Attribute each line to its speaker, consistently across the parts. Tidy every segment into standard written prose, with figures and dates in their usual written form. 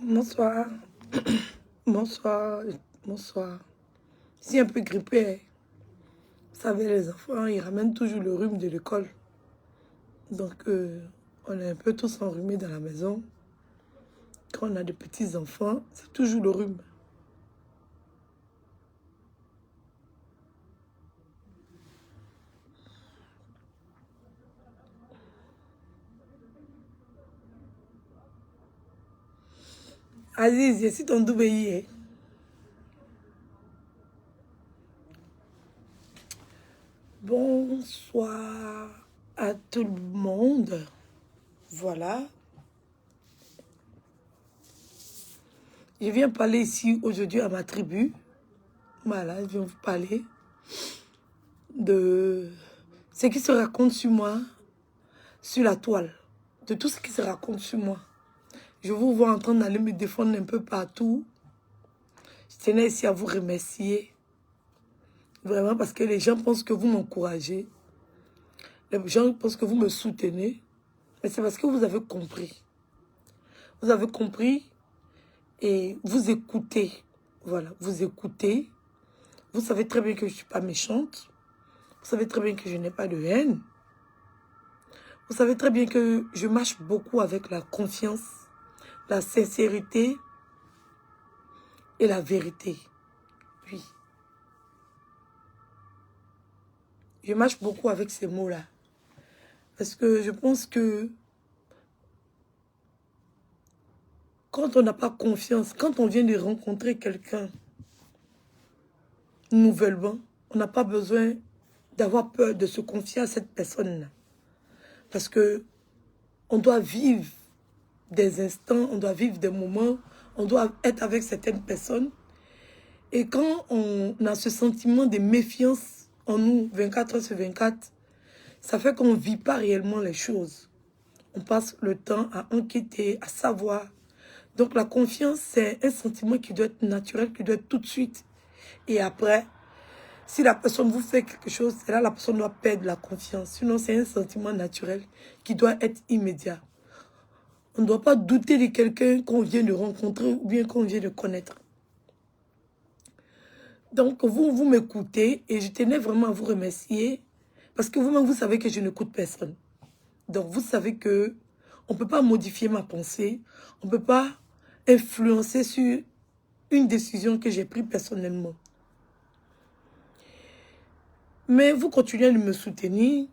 Speaker 1: Bonsoir. Bonsoir. Bonsoir. Je suis un peu grippée. Vous savez, les enfants, ils ramènent toujours le rhume de l'école. Donc, on est un peu tous enrhumés dans la maison. Quand on a des petits-enfants, c'est toujours le rhume. Aziz, je suis ton double. Bonsoir à tout le monde. Voilà. Je viens parler ici aujourd'hui à ma tribu. Voilà, je viens vous parler de ce qui se raconte sur moi, sur la toile. De tout ce qui se raconte sur moi. Je vous vois en train d'aller me défendre un peu partout. Je tenais ici à vous remercier. Vraiment parce que les gens pensent que vous m'encouragez. Les gens pensent que vous me soutenez. Mais c'est parce que vous avez compris. Vous avez compris et vous écoutez. Voilà, vous écoutez. Vous savez très bien que je ne suis pas méchante. Vous savez très bien que je n'ai pas de haine. Vous savez très bien que je marche beaucoup avec la confiance, la sincérité et la vérité. Oui. Je marche beaucoup avec ces mots-là. Parce que je pense que quand on n'a pas confiance, quand on vient de rencontrer quelqu'un nouvellement, on n'a pas besoin d'avoir peur de se confier à cette personne-là. Parce que on doit vivre des instants, on doit vivre des moments, on doit être avec certaines personnes. Et quand on a ce sentiment de méfiance en nous, 24 heures sur 24, ça fait qu'on ne vit pas réellement les choses. On passe le temps à enquêter, à savoir. Donc la confiance, c'est un sentiment qui doit être naturel, qui doit être tout de suite. Et après, si la personne vous fait quelque chose, c'est là la personne doit perdre la confiance. Sinon, c'est un sentiment naturel qui doit être immédiat. On ne doit pas douter de quelqu'un qu'on vient de rencontrer ou bien qu'on vient de connaître. Donc, vous m'écoutez et je tenais vraiment à vous remercier parce que vous-même, vous savez que je n'écoute personne. Donc, vous savez que on ne peut pas modifier ma pensée, on ne peut pas influencer sur une décision que j'ai prise personnellement. Mais vous continuez de me soutenir,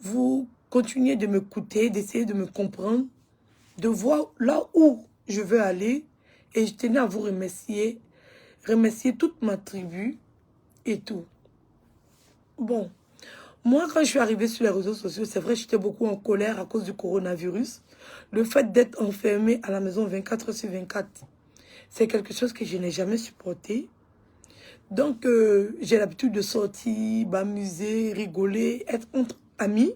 Speaker 1: vous continuez de m'écouter, d'essayer de me comprendre, de voir là où je veux aller. Et je tenais à vous remercier toute ma tribu et tout. Bon, moi quand je suis arrivée sur les réseaux sociaux, c'est vrai j'étais beaucoup en colère à cause du coronavirus. Le fait d'être enfermée à la maison 24 heures sur 24, c'est quelque chose que je n'ai jamais supporté. Donc, j'ai l'habitude de sortir, m'amuser, rigoler, être entre amis.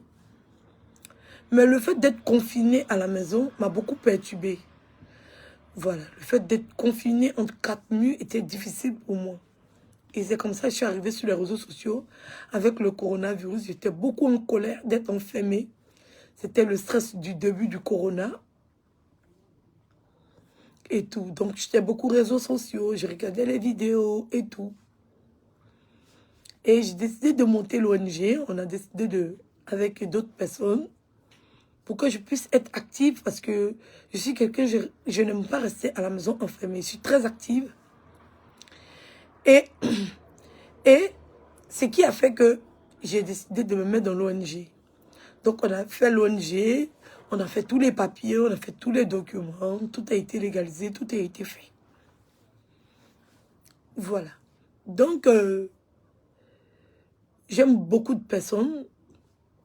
Speaker 1: Mais le fait d'être confiné à la maison m'a beaucoup perturbée. Voilà, le fait d'être confiné entre 4 murs était difficile pour moi. Et c'est comme ça que je suis arrivée sur les réseaux sociaux. Avec le coronavirus, j'étais beaucoup en colère d'être enfermée. C'était le stress du début du corona. Et tout. Donc, j'étais beaucoup réseaux sociaux, je regardais les vidéos et tout. Et j'ai décidé de monter l'ONG. On a décidé avec d'autres personnes, pour que je puisse être active parce que je suis quelqu'un, je n'aime pas rester à la maison enfermée. Je suis très active. Et ce qui a fait que j'ai décidé de me mettre dans l'ONG. Donc, on a fait l'ONG, on a fait tous les papiers, on a fait tous les documents, tout a été légalisé, tout a été fait. Voilà. Donc, j'aime beaucoup de personnes.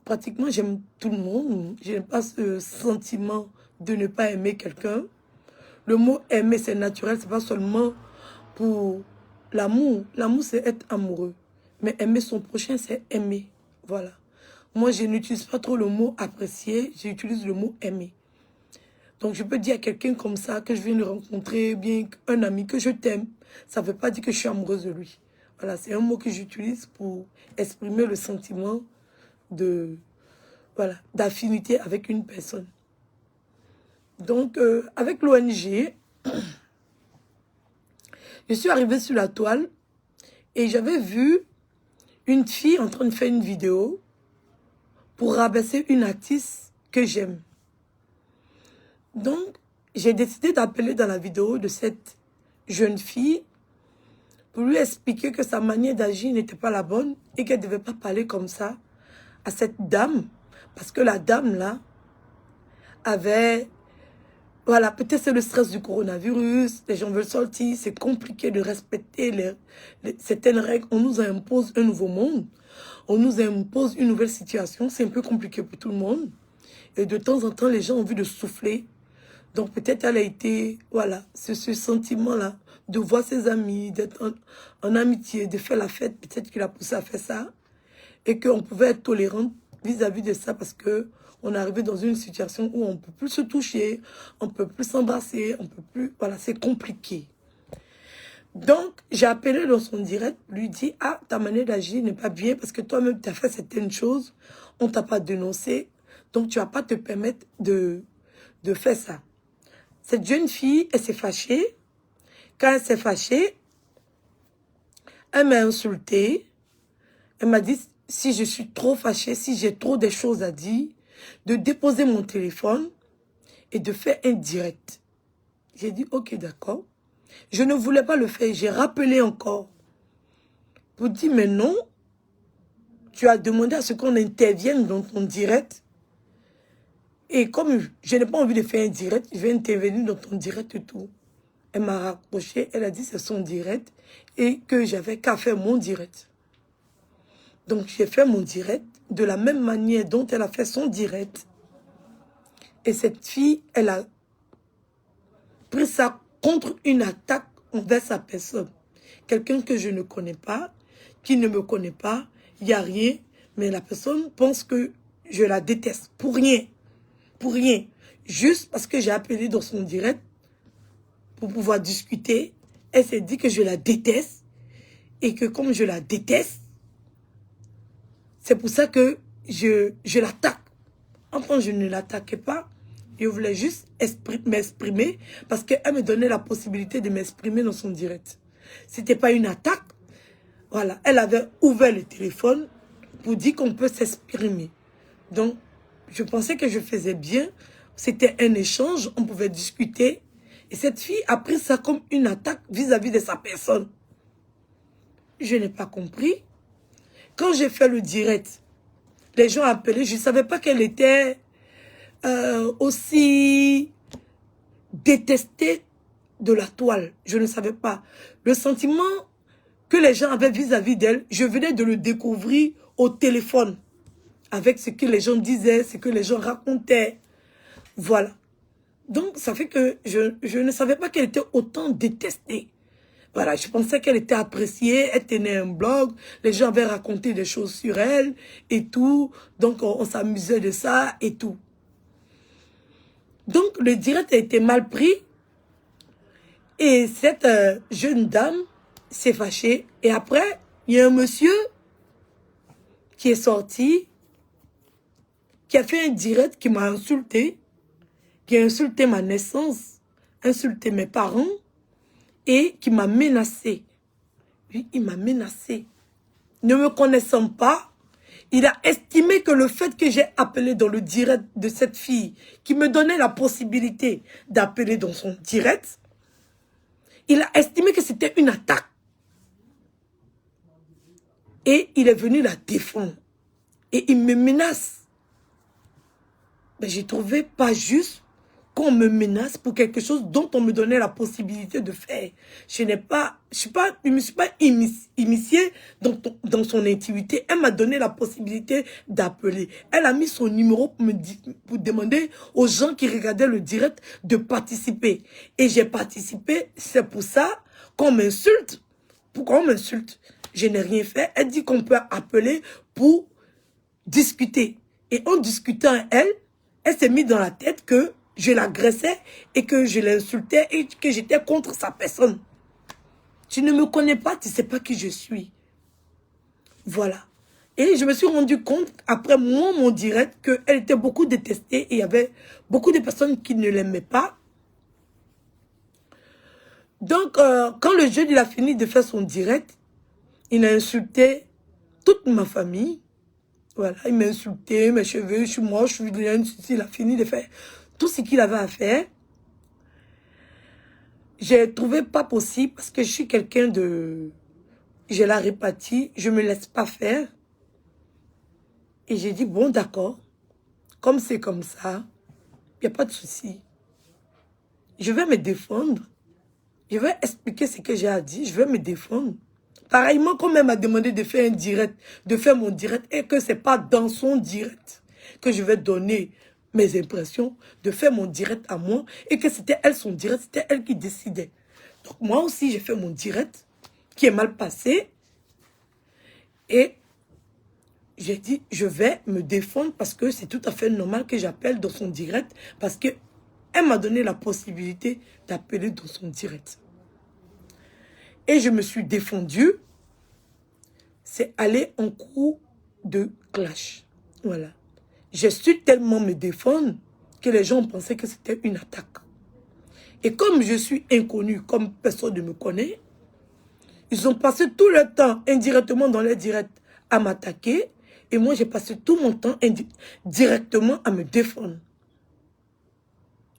Speaker 1: Pratiquement, j'aime tout le monde. Je n'ai pas ce sentiment de ne pas aimer quelqu'un. Le mot aimer, c'est naturel. C'est pas seulement pour l'amour. L'amour, c'est être amoureux. Mais aimer son prochain, c'est aimer. Voilà. Moi, je n'utilise pas trop le mot apprécier. J'utilise le mot aimer. Donc, je peux dire à quelqu'un comme ça, que je viens de rencontrer, bien un ami, que je t'aime. Ça ne veut pas dire que je suis amoureuse de lui. Voilà, c'est un mot que j'utilise pour exprimer le sentiment d'affinité avec une personne. Donc, avec l'ONG, Je suis arrivée sur la toile et j'avais vu une fille en train de faire une vidéo pour rabaisser une artiste que j'aime. Donc, j'ai décidé d'appeler dans la vidéo de cette jeune fille pour lui expliquer que sa manière d'agir n'était pas la bonne et qu'elle ne devait pas parler comme ça à cette dame. Parce que la dame, là, avait... Voilà, peut-être c'est le stress du coronavirus, les gens veulent sortir, c'est compliqué de respecter certaines règles. On nous impose un nouveau monde, on nous impose une nouvelle situation, c'est un peu compliqué pour tout le monde. Et de temps en temps, les gens ont envie de souffler. Donc peut-être elle a été, voilà, ce sentiment-là, de voir ses amis, d'être en amitié, de faire la fête, peut-être qu'il a poussé à faire ça. Et qu'on pouvait être tolérant vis-à-vis de ça parce que on est arrivé dans une situation où on ne peut plus se toucher, on ne peut plus s'embrasser, on peut plus... Voilà, c'est compliqué. Donc, j'ai appelé dans son direct, lui dit, ah, ta manière d'agir n'est pas bien parce que toi-même, tu as fait certaines choses, on ne t'a pas dénoncé, donc tu ne vas pas te permettre de faire ça. Cette jeune fille, elle s'est fâchée. Quand elle s'est fâchée, elle m'a insultée. Elle m'a dit, si je suis trop fâchée, si j'ai trop de choses à dire, de déposer mon téléphone et de faire un direct. J'ai dit, ok, d'accord. Je ne voulais pas le faire. J'ai rappelé encore pour dire, mais non, tu as demandé à ce qu'on intervienne dans ton direct. Et comme je n'ai pas envie de faire un direct, je vais intervenir dans ton direct et tout. Elle m'a raccroché, elle a dit c'est son direct et que j'avais qu'à faire mon direct. Donc j'ai fait mon direct de la même manière dont elle a fait son direct. Et cette fille, elle a pris ça contre une attaque envers sa personne. Quelqu'un que je ne connais pas, qui ne me connaît pas, il n'y a rien, mais la personne pense que je la déteste pour rien. Pour rien. Juste parce que j'ai appelé dans son direct pour pouvoir discuter. Elle s'est dit que je la déteste. Et que comme je la déteste, c'est pour ça que je l'attaque. Enfin, je ne l'attaquais pas. Je voulais juste m'exprimer parce qu'elle me donnait la possibilité de m'exprimer dans son direct. C'était pas une attaque. Voilà. Elle avait ouvert le téléphone pour dire qu'on peut s'exprimer. Donc, je pensais que je faisais bien. C'était un échange. On pouvait discuter. Et cette fille a pris ça comme une attaque vis-à-vis de sa personne. Je n'ai pas compris. Quand j'ai fait le direct, les gens appelaient, je ne savais pas qu'elle était aussi détestée de la toile. Je ne savais pas. Le sentiment que les gens avaient vis-à-vis d'elle, je venais de le découvrir au téléphone. Avec ce que les gens disaient, ce que les gens racontaient. Voilà. Donc, ça fait que je ne savais pas qu'elle était autant détestée. Voilà, je pensais qu'elle était appréciée, elle tenait un blog, les gens avaient raconté des choses sur elle et tout. Donc, on s'amusait de ça et tout. Donc, le direct a été mal pris. Et cette jeune dame s'est fâchée. Et après, il y a un monsieur qui est sorti, qui a fait un direct, qui m'a insulté, qui a insulté ma naissance, insulté mes parents. Et qui m'a menacé. Oui, il m'a menacé. Ne me connaissant pas, il a estimé que le fait que j'ai appelé dans le direct de cette fille, qui me donnait la possibilité d'appeler dans son direct, il a estimé que c'était une attaque. Et il est venu la défendre. Et il me menace. Mais j'ai trouvé pas juste qu'on me menace pour quelque chose dont on me donnait la possibilité de faire. Je ne me suis pas initiée dans son intimité. Elle m'a donné la possibilité d'appeler. Elle a mis son numéro pour demander aux gens qui regardaient le direct de participer. Et j'ai participé. C'est pour ça qu'on m'insulte. Pourquoi on m'insulte? Je n'ai rien fait. Elle dit qu'on peut appeler pour discuter. Et en discutant, elle s'est mise dans la tête que je l'agressais et que je l'insultais et que j'étais contre sa personne. Tu ne me connais pas, tu ne sais pas qui je suis. Voilà. Et je me suis rendu compte, après mon direct, qu'elle était beaucoup détestée et il y avait beaucoup de personnes qui ne l'aimaient pas. Donc, quand le jeune il a fini de faire son direct, il a insulté toute ma famille. Voilà, il m'a insulté, mes cheveux, je suis moche, je suis vilaine, il a fini de faire tout ce qu'il avait à faire. J'ai trouvé pas possible parce que je suis quelqu'un de... J'ai la répartie, je me laisse pas faire. Et j'ai dit, bon, d'accord, comme c'est comme ça, il n'y a pas de souci. Je vais me défendre. Je vais expliquer ce que j'ai à dire, je vais me défendre. Pareillement, comme elle m'a demandé de faire un direct, de faire mon direct, et que ce n'est pas dans son direct que je vais donner mes impressions, de faire mon direct à moi, et que c'était elle son direct, c'était elle qui décidait. Donc moi aussi, j'ai fait mon direct, qui est mal passé, et j'ai dit, je vais me défendre parce que c'est tout à fait normal que j'appelle dans son direct, parce que elle m'a donné la possibilité d'appeler dans son direct. Et je me suis défendue. C'est aller en coup de clash. Voilà. J'ai su tellement me défendre que les gens pensaient que c'était une attaque. Et comme je suis inconnue, comme personne ne me connaît, ils ont passé tout le temps indirectement dans les directs à m'attaquer. Et moi, j'ai passé tout mon temps directement à me défendre.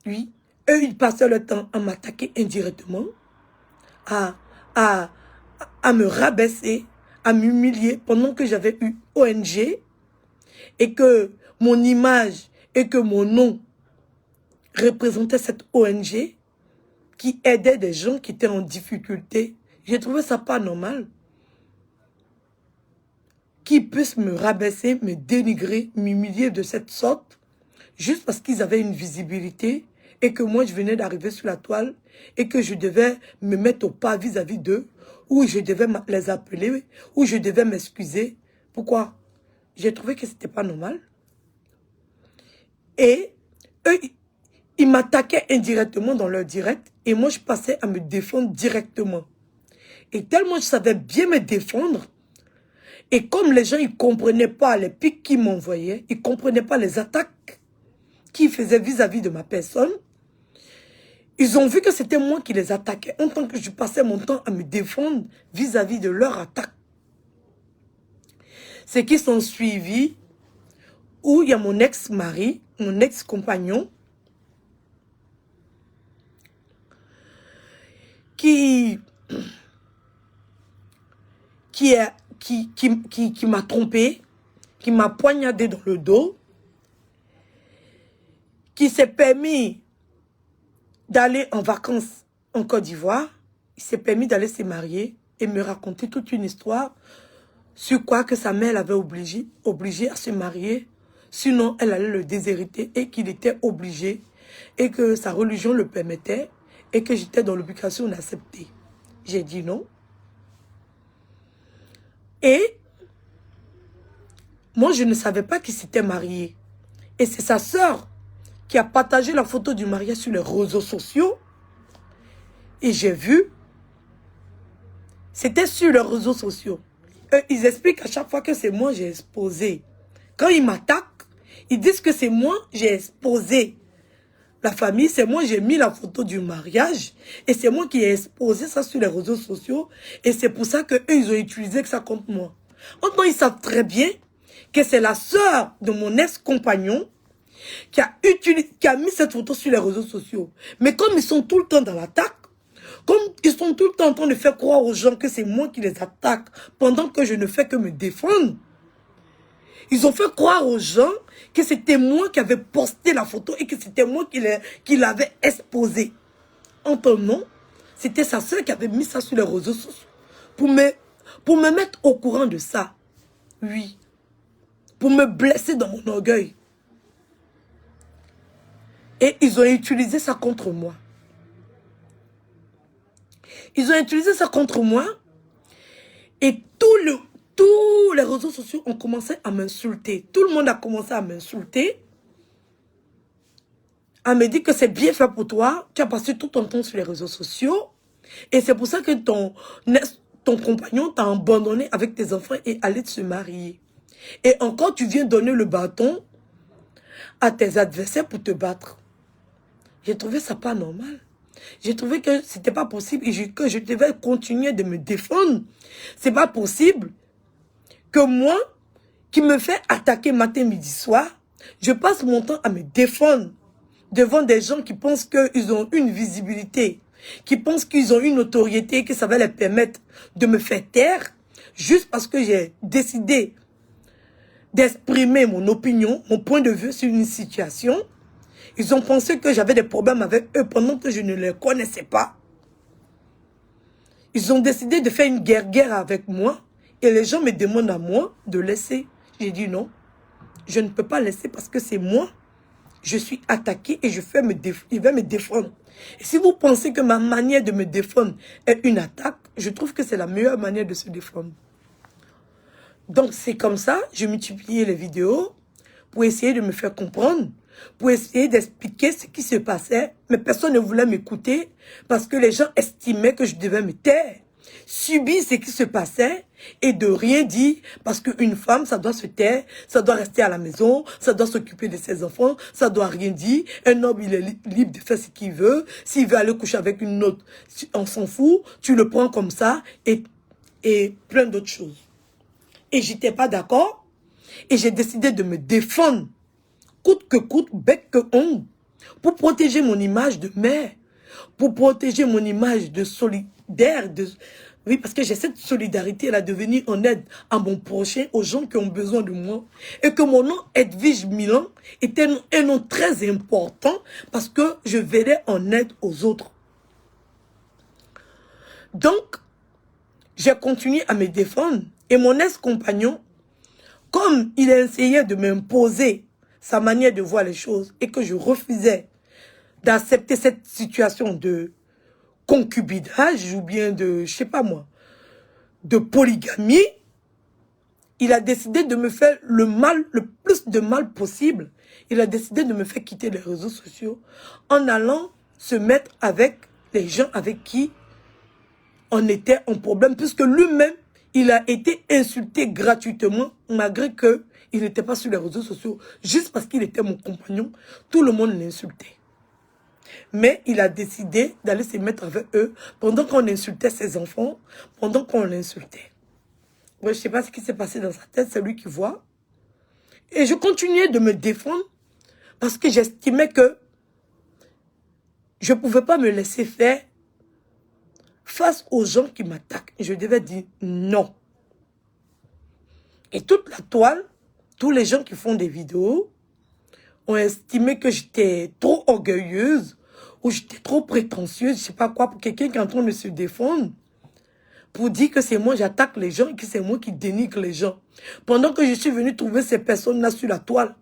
Speaker 1: Oui. Eux, ils passaient le temps à m'attaquer indirectement, à me rabaisser, à m'humilier pendant que j'avais eu ONG et que mon image et que mon nom représentaient cette ONG qui aidait des gens qui étaient en difficulté. J'ai trouvé ça pas normal. Qu'ils puissent me rabaisser, me dénigrer, m'humilier de cette sorte, juste parce qu'ils avaient une visibilité et que moi je venais d'arriver sur la toile et que je devais me mettre au pas vis-à-vis d'eux, ou je devais les appeler, ou je devais m'excuser. Pourquoi? J'ai trouvé que c'était pas normal. Et eux, ils m'attaquaient indirectement dans leur direct et moi je passais à me défendre directement. Et tellement je savais bien me défendre, et comme les gens ils comprenaient pas les pics qu'ils m'envoyaient, ils comprenaient pas les attaques qu'ils faisaient vis-à-vis de ma personne, ils ont vu que c'était moi qui les attaquais, en tant que je passais mon temps à me défendre vis-à-vis de leur attaque. C'est qui sont suivis, où il y a mon ex-mari, mon ex-compagnon, qui m'a trompé, qui m'a poignardé dans le dos, qui s'est permis d'aller en vacances en Côte d'Ivoire, il s'est permis d'aller se marier et me raconter toute une histoire sur quoi que sa mère l'avait obligé à se marier, sinon elle allait le déshériter et qu'il était obligé et que sa religion le permettait et que j'étais dans l'obligation d'accepter. J'ai dit non. Et moi, je ne savais pas qu'il s'était marié. Et c'est sa sœur qui a partagé la photo du mariage sur les réseaux sociaux. Et j'ai vu, c'était sur les réseaux sociaux. Ils expliquent à chaque fois que c'est moi j'ai exposé. Quand ils m'attaquent, ils disent que c'est moi j'ai exposé la famille, c'est moi j'ai mis la photo du mariage et c'est moi qui ai exposé ça sur les réseaux sociaux et c'est pour ça qu'eux ils ont utilisé que ça contre moi. Maintenant ils savent très bien que c'est la sœur de mon ex-compagnon qui a mis cette photo sur les réseaux sociaux. Mais comme ils sont tout le temps dans l'attaque, comme ils sont tout le temps en train de faire croire aux gens que c'est moi qui les attaque pendant que je ne fais que me défendre, ils ont fait croire aux gens que c'était moi qui avais posté la photo et que c'était moi qui l'avais exposée. En ton nom, c'était sa soeur qui avait mis ça sur les réseaux sociaux pour me mettre au courant de ça. Oui. Pour me blesser dans mon orgueil. Et ils ont utilisé ça contre moi. Ils ont utilisé ça contre moi. Et tous les réseaux sociaux ont commencé à m'insulter. Tout le monde a commencé à m'insulter. À me dire que c'est bien fait pour toi. Tu as passé tout ton temps sur les réseaux sociaux. Et c'est pour ça que ton compagnon t'a abandonné avec tes enfants et allé se marier. Et encore, tu viens donner le bâton à tes adversaires pour te battre. J'ai trouvé ça pas normal. J'ai trouvé que c'était pas possible et que je devais continuer de me défendre. C'est pas possible que moi, qui me fait attaquer matin, midi, soir, je passe mon temps à me défendre devant des gens qui pensent qu'ils ont une visibilité, qui pensent qu'ils ont une notoriété, que ça va les permettre de me faire taire, juste parce que j'ai décidé d'exprimer mon opinion, mon point de vue sur une situation. Ils ont pensé que j'avais des problèmes avec eux pendant que je ne les connaissais pas. Ils ont décidé de faire une guerre avec moi et les gens me demandent à moi de laisser. J'ai dit non, je ne peux pas laisser parce que c'est moi. Je suis attaqué et je vais me défendre. Et si vous pensez que ma manière de me défendre est une attaque, je trouve que c'est la meilleure manière de se défendre. Donc c'est comme ça, je multipliais les vidéos pour essayer de me faire comprendre, pour essayer d'expliquer ce qui se passait, mais personne ne voulait m'écouter parce que les gens estimaient que je devais me taire, subir ce qui se passait et de rien dire parce qu'une femme, ça doit se taire, ça doit rester à la maison, ça doit s'occuper de ses enfants, ça doit rien dire. Un homme, il est libre de faire ce qu'il veut. S'il veut aller coucher avec une autre, on s'en fout, tu le prends comme ça et plein d'autres choses. Et j'étais pas d'accord et j'ai décidé de me défendre coûte que coûte, bec que ongle, pour protéger mon image de mère, pour protéger mon image de solidaire, oui, parce que j'ai cette solidarité-là de venir en aide à mon prochain, aux gens qui ont besoin de moi. Et que mon nom, Edwige Milan, était un nom très important parce que je venais en aide aux autres. Donc, j'ai continué à me défendre. Et mon ex-compagnon, comme il a essayé de m'imposer sa manière de voir les choses et que je refusais d'accepter cette situation de concubinage ou bien de, je sais pas moi, de polygamie, il a décidé de me faire le mal, le plus de mal possible. Il a décidé de me faire quitter les réseaux sociaux en allant se mettre avec les gens avec qui on était en problème, puisque lui-même, il a été insulté gratuitement, malgré qu'il n'était pas sur les réseaux sociaux, juste parce qu'il était mon compagnon. Tout le monde l'insultait. Mais il a décidé d'aller se mettre avec eux pendant qu'on insultait ses enfants, pendant qu'on l'insultait. Ouais, je ne sais pas ce qui s'est passé dans sa tête, c'est lui qui voit. Et je continuais de me défendre parce que j'estimais que je ne pouvais pas me laisser faire face aux gens qui m'attaquent. Je devais dire non. Et toute la toile, tous les gens qui font des vidéos ont estimé que j'étais trop orgueilleuse ou j'étais trop prétentieuse, je ne sais pas quoi, pour quelqu'un qui est en train de se défendre, pour dire que c'est moi j'attaque les gens et que c'est moi qui dénigre les gens. Pendant que je suis venue trouver ces personnes-là sur la toile,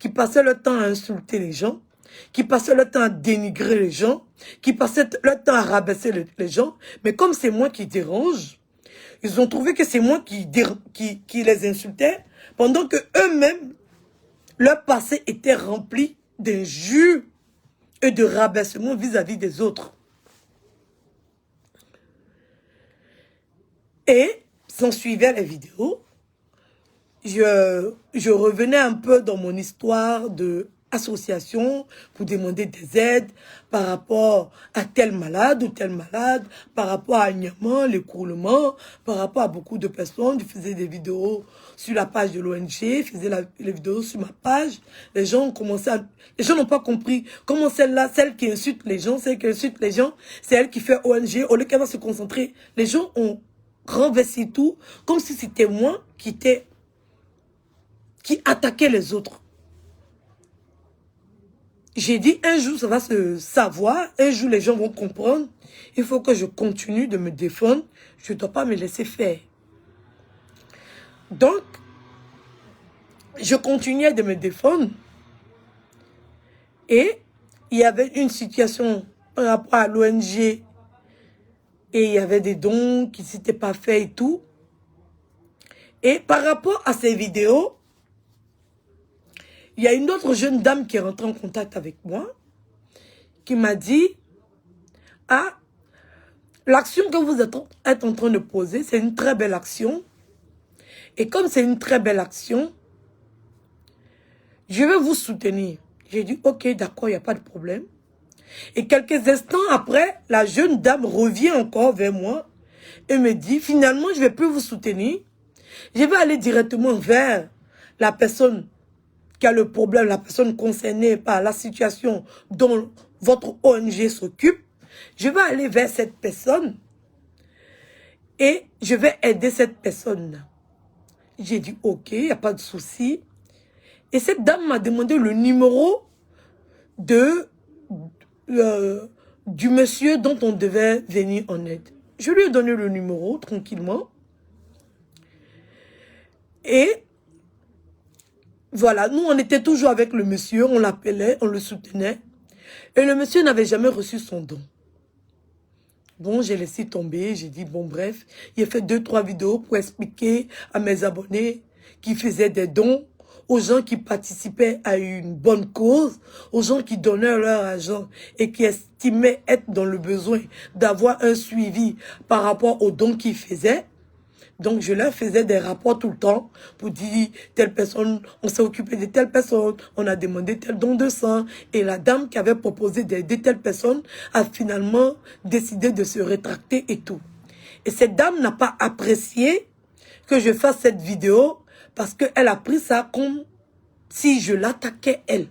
Speaker 1: qui passaient leur temps à insulter les gens, qui passaient leur temps à dénigrer les gens, qui passaient leur temps à rabaisser les gens, mais comme c'est moi qui dérange, ils ont trouvé que c'est moi qui les insultais, pendant que eux-mêmes, leur passé était rempli d'injures et de rabaissement vis-à-vis des autres. Et s'en suivait les vidéos. Je revenais un peu dans mon histoire de association pour demander des aides par rapport à tel malade ou tel malade, par rapport à Niaman, l'écroulement, par rapport à beaucoup de personnes. Je faisais des vidéos sur la page de l'ONG, je faisais les vidéos sur ma page. Les gens ont commencé à... Les gens n'ont pas compris comment celle-là, celle qui insulte les gens, c'est elle qui fait ONG, au lieu qu'elle va se concentrer. Les gens ont renversé tout, comme si c'était moi qui attaquait les autres. J'ai dit, un jour, ça va se savoir. Un jour, les gens vont comprendre. Il faut que je continue de me défendre. Je ne dois pas me laisser faire. Donc, je continuais de me défendre. Et il y avait une situation par rapport à l'ONG. Et il y avait des dons qui ne s'étaient pas faits et tout. Et par rapport à ces vidéos, il y a une autre jeune dame qui est rentrée en contact avec moi, qui m'a dit, ah, l'action que vous êtes en train de poser, c'est une très belle action. Et comme c'est une très belle action, je vais vous soutenir. J'ai dit, ok, d'accord, il n'y a pas de problème. Et quelques instants après, la jeune dame revient encore vers moi et me dit, finalement, je ne vais plus vous soutenir. Je vais aller directement vers la personne qui a le problème, la personne concernée par la situation dont votre ONG s'occupe. Je vais aller vers cette personne et je vais aider cette personne. J'ai dit, ok, il n'y a pas de souci. Et cette dame m'a demandé le numéro du monsieur dont on devait venir en aide. Je lui ai donné le numéro, tranquillement. Et voilà, nous, on était toujours avec le monsieur, on l'appelait, on le soutenait. Et le monsieur n'avait jamais reçu son don. Bon, j'ai laissé tomber, j'ai dit, bon, bref, j'ai fait 2-3 vidéos pour expliquer à mes abonnés qui faisaient des dons, aux gens qui participaient à une bonne cause, aux gens qui donnaient leur argent et qui estimaient être dans le besoin d'avoir un suivi par rapport aux dons qu'ils faisaient. Donc, je leur faisais des rapports tout le temps pour dire, telle personne, on s'est occupé de telle personne, on a demandé tel don de sang. Et la dame qui avait proposé d'aider telle personne a finalement décidé de se rétracter et tout. Et cette dame n'a pas apprécié que je fasse cette vidéo parce qu'elle a pris ça comme si je l'attaquais elle.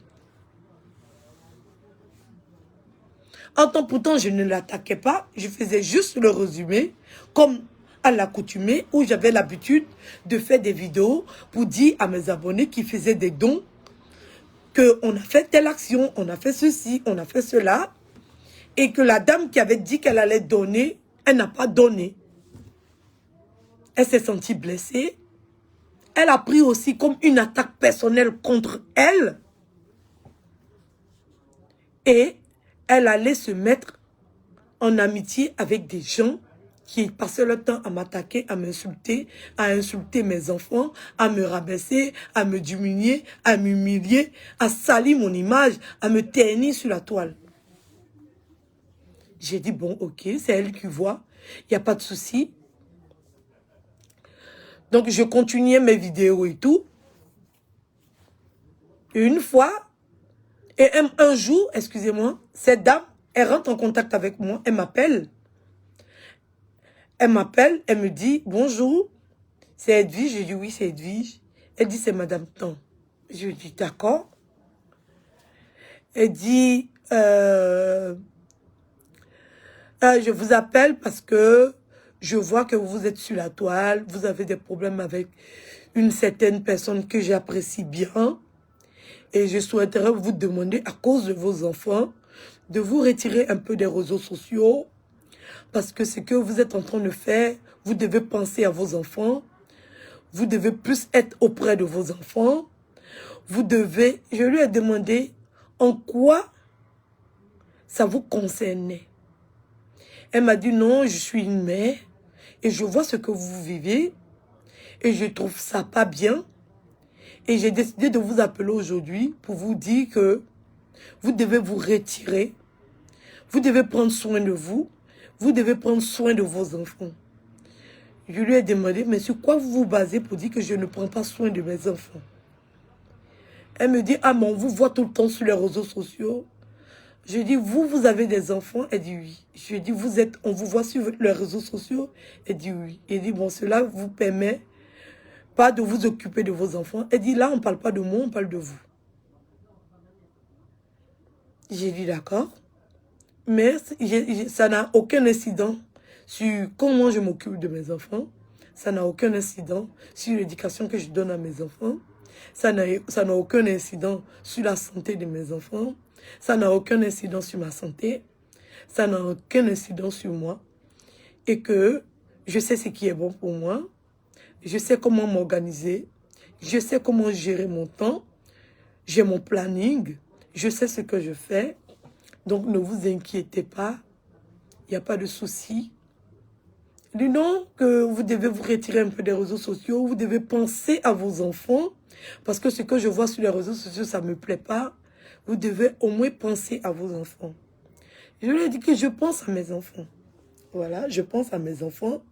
Speaker 1: En tant pourtant, je ne l'attaquais pas, je faisais juste le résumé comme à l'accoutumée où j'avais l'habitude de faire des vidéos pour dire à mes abonnés qui faisaient des dons qu'on a fait telle action, on a fait ceci, on a fait cela, et que la dame qui avait dit qu'elle allait donner, elle n'a pas donné. Elle s'est sentie blessée. Elle a pris aussi comme une attaque personnelle contre elle. Et elle allait se mettre en amitié avec des gens qui passaient leur temps à m'attaquer, à m'insulter, à insulter mes enfants, à me rabaisser, à me diminuer, à m'humilier, à salir mon image, à me ternir sur la toile. J'ai dit, bon, ok, c'est elle qui voit, il n'y a pas de souci. Donc, je continuais mes vidéos et tout. Et une fois, et un jour, excusez-moi, cette dame, elle rentre en contact avec moi, elle m'appelle. Elle m'appelle, elle me dit, bonjour, c'est Edwige. Je dis, oui, c'est Edwige. Elle dit, c'est Madame Tan. Je lui dis, d'accord. Elle dit, je vous appelle parce que je vois que vous êtes sur la toile, vous avez des problèmes avec une certaine personne que j'apprécie bien. Et je souhaiterais vous demander, à cause de vos enfants, de vous retirer un peu des réseaux sociaux. Parce que ce que vous êtes en train de faire, vous devez penser à vos enfants. Vous devez plus être auprès de vos enfants. Vous devez... Je lui ai demandé en quoi ça vous concernait. Elle m'a dit non, je suis une mère et je vois ce que vous vivez et je trouve ça pas bien. Et j'ai décidé de vous appeler aujourd'hui pour vous dire que vous devez vous retirer. Vous devez prendre soin de vous. Vous devez prendre soin de vos enfants. Je lui ai demandé, mais sur quoi vous vous basez pour dire que je ne prends pas soin de mes enfants? Elle me dit, ah mais on vous voit tout le temps sur les réseaux sociaux. Je dis, vous avez des enfants? Elle dit oui. Je dis, on vous voit sur les réseaux sociaux? Elle dit oui. Elle dit, bon, cela vous permet pas de vous occuper de vos enfants. Elle dit, là, on ne parle pas de moi, on parle de vous. J'ai dit, d'accord. Mais ça n'a aucun incident sur comment je m'occupe de mes enfants. Ça n'a aucun incident sur l'éducation que je donne à mes enfants. Ça n'a aucun incident sur la santé de mes enfants. Ça n'a aucun incident sur ma santé. Ça n'a aucun incident sur moi. Et que je sais ce qui est bon pour moi. Je sais comment m'organiser. Je sais comment gérer mon temps. J'ai mon planning. Je sais ce que je fais. Donc ne vous inquiétez pas. Il n'y a pas de souci. Dis donc que vous devez vous retirer un peu des réseaux sociaux. Vous devez penser à vos enfants. Parce que ce que je vois sur les réseaux sociaux, ça ne me plaît pas. Vous devez au moins penser à vos enfants. Je lui ai dit que je pense à mes enfants. Voilà, je pense à mes enfants.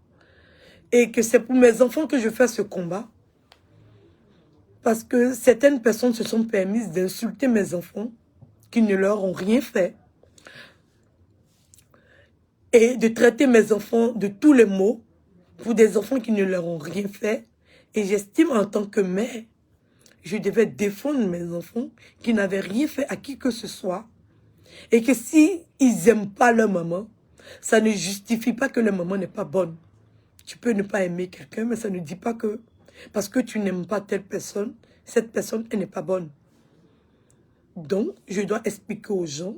Speaker 1: Et que c'est pour mes enfants que je fais ce combat. Parce que certaines personnes se sont permises d'insulter mes enfants qui ne leur ont rien fait. et de traiter mes enfants de tous les maux pour des enfants qui ne leur ont rien fait. Et j'estime en tant que mère, je devais défendre mes enfants qui n'avaient rien fait à qui que ce soit. Et que si ils n'aiment pas leur maman, ça ne justifie pas que leur maman n'est pas bonne. Tu peux ne pas aimer quelqu'un, mais ça ne dit pas que parce que tu n'aimes pas telle personne, cette personne, elle n'est pas bonne. Donc, je dois expliquer aux gens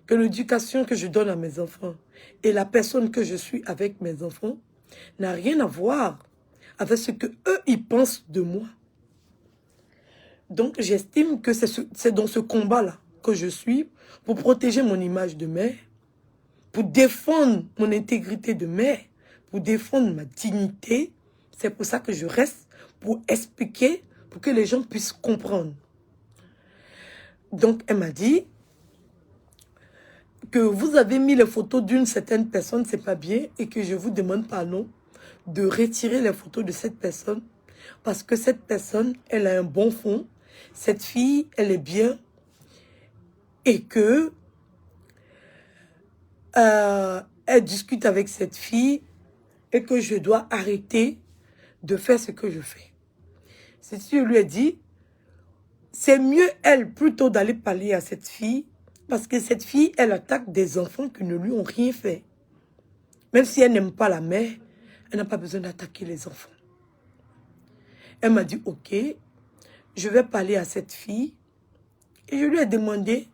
Speaker 1: que l'éducation que je donne à mes enfants et la personne que je suis avec mes enfants n'a rien à voir avec ce que eux ils pensent de moi. Donc, j'estime que c'est dans ce combat-là que je suis pour protéger mon image de mère, pour défendre mon intégrité de mère, pour défendre ma dignité. C'est pour ça que je reste, pour expliquer, pour que les gens puissent comprendre. Donc, elle m'a dit que vous avez mis les photos d'une certaine personne, c'est pas bien, et que je vous demande pardon de retirer les photos de cette personne, parce que cette personne, elle a un bon fond, cette fille, elle est bien, et que elle discute avec cette fille, et que je dois arrêter de faire ce que je fais. C'est ce que je lui ai dit. C'est mieux, elle, plutôt d'aller parler à cette fille, parce que cette fille, elle attaque des enfants qui ne lui ont rien fait. Même si elle n'aime pas la mère, elle n'a pas besoin d'attaquer les enfants. Elle m'a dit, ok, je vais parler à cette fille. Et je lui ai demandé,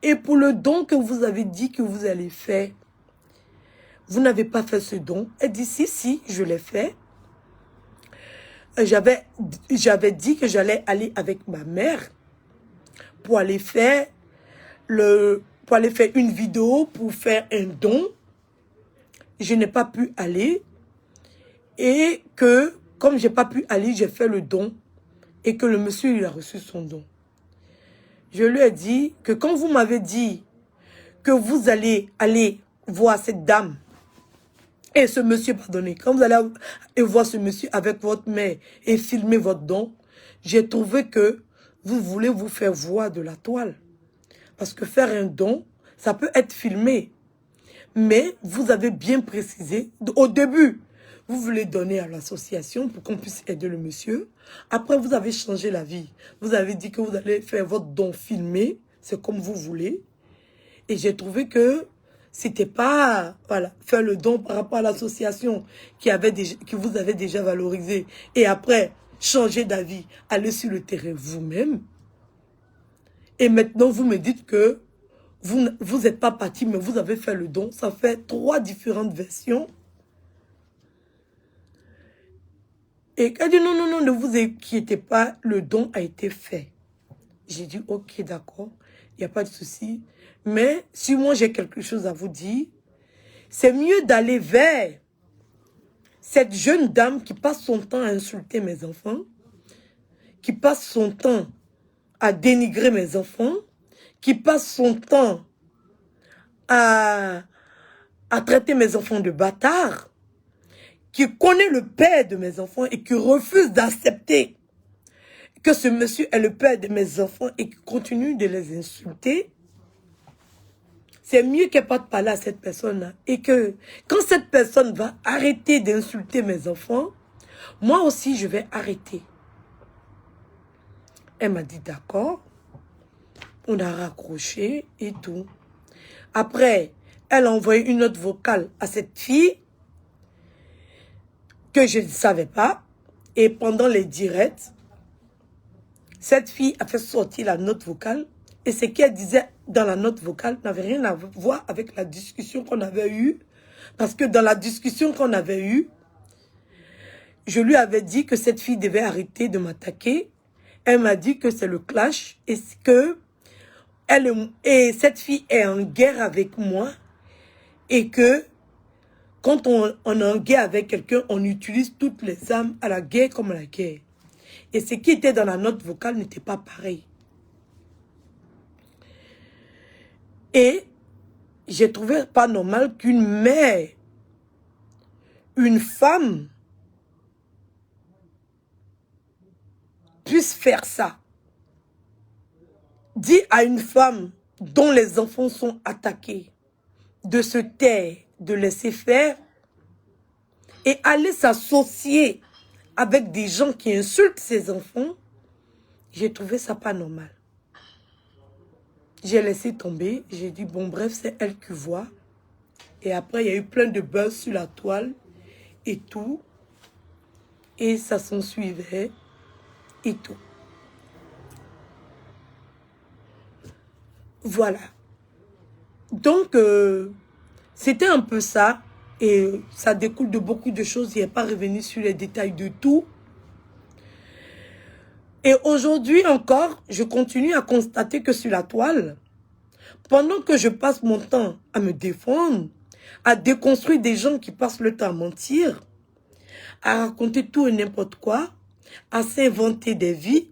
Speaker 1: et pour le don que vous avez dit que vous allez faire, vous n'avez pas fait ce don? Elle dit, si, je l'ai fait. J'avais dit que j'allais aller avec ma mère pour aller faire une vidéo, pour faire un don. Je n'ai pas pu aller. Et que, comme je n'ai pas pu aller, j'ai fait le don. Et que le monsieur, il a reçu son don. Je lui ai dit que quand vous m'avez dit que vous allez aller voir cette dame, et ce monsieur, pardonnez, quand vous allez voir ce monsieur avec votre mère et filmer votre don, j'ai trouvé que vous voulez vous faire voir de la toile. Parce que faire un don, ça peut être filmé. Mais vous avez bien précisé, au début, vous voulez donner à l'association pour qu'on puisse aider le monsieur. Après, vous avez changé la vie. Vous avez dit que vous allez faire votre don filmé, c'est comme vous voulez. Et j'ai trouvé que c'était pas, voilà, faire le don par rapport à l'association qui vous avait déjà valorisé. Et après, changer d'avis, aller sur le terrain vous-même. Et maintenant, vous me dites que vous n'êtes pas parti, mais vous avez fait le don. Ça fait 3 différentes versions. Et elle dit, non, ne vous inquiétez pas, le don a été fait. J'ai dit, ok, d'accord, il n'y a pas de souci. Mais si moi j'ai quelque chose à vous dire, c'est mieux d'aller vers cette jeune dame qui passe son temps à insulter mes enfants, qui passe son temps à dénigrer mes enfants, qui passe son temps à traiter mes enfants de bâtards, qui connaît le père de mes enfants et qui refuse d'accepter que ce monsieur est le père de mes enfants et qui continue de les insulter. C'est mieux qu'elle parte parler à cette personne-là. Et que quand cette personne va arrêter d'insulter mes enfants, moi aussi je vais arrêter. Elle m'a dit d'accord. On a raccroché et tout. Après, elle a envoyé une note vocale à cette fille que je ne savais pas. Et pendant les directs, cette fille a fait sortir la note vocale. Et ce qu'elle disait dans la note vocale n'avait rien à voir avec la discussion qu'on avait eue. Parce que dans la discussion qu'on avait eue, je lui avais dit que cette fille devait arrêter de m'attaquer. Elle m'a dit que c'est le clash et que cette fille est en guerre avec moi. Et que quand on est en guerre avec quelqu'un, on utilise toutes les armes à la guerre comme à la guerre. Et ce qui était dans la note vocale n'était pas pareil. Et j'ai trouvé pas normal qu'une mère, une femme, puisse faire ça. Dis à une femme dont les enfants sont attaqués, de se taire, de laisser faire et aller s'associer avec des gens qui insultent ses enfants, j'ai trouvé ça pas normal. J'ai laissé tomber, j'ai dit bon bref, c'est elle qui voit. Et après, il y a eu plein de buzz sur la toile et tout. Et ça s'en suivait et tout. Voilà. Donc, c'était un peu ça. Et ça découle de beaucoup de choses. Il n'est pas revenu sur les détails de tout. Et aujourd'hui encore, je continue à constater que sur la toile, pendant que je passe mon temps à me défendre, à déconstruire des gens qui passent le temps à mentir, à raconter tout et n'importe quoi, à s'inventer des vies,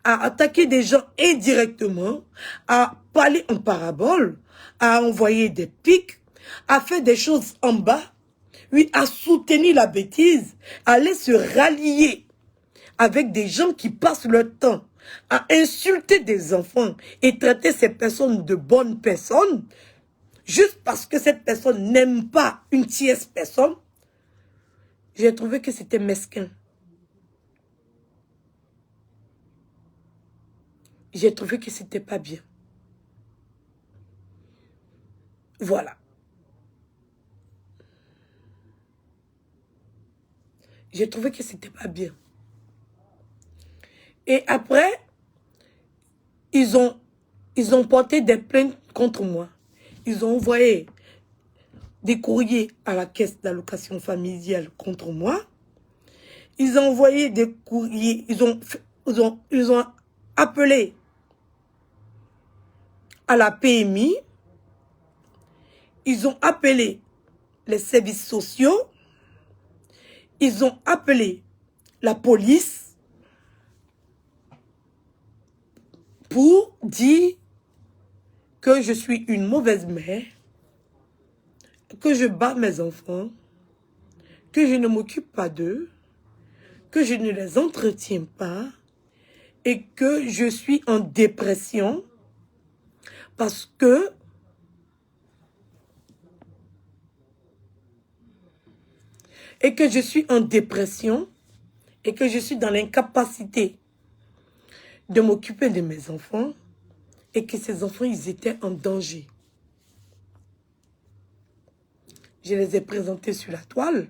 Speaker 1: à attaquer des gens indirectement, à parler en parabole, à envoyer des pics, à faire des choses en bas, oui, à soutenir la bêtise, à aller se rallier avec des gens qui passent leur temps à insulter des enfants et traiter ces personnes de bonnes personnes, juste parce que cette personne n'aime pas une tierce personne, j'ai trouvé que c'était mesquin. J'ai trouvé que c'était pas bien. Voilà. J'ai trouvé que c'était pas bien. Et après, ils ont porté des plaintes contre moi. Ils ont envoyé des courriers à la caisse d'allocation familiale contre moi. Ils ont envoyé des courriers, ils ont appelé à la PMI. Ils ont appelé les services sociaux. Ils ont appelé la police pour dire que je suis une mauvaise mère, que je bats mes enfants, que je ne m'occupe pas d'eux, que je ne les entretiens pas et que je suis en dépression parce que je suis en dépression et que je suis dans l'incapacité de m'occuper de mes enfants et que ces enfants, ils étaient en danger. Je les ai présentés sur la toile.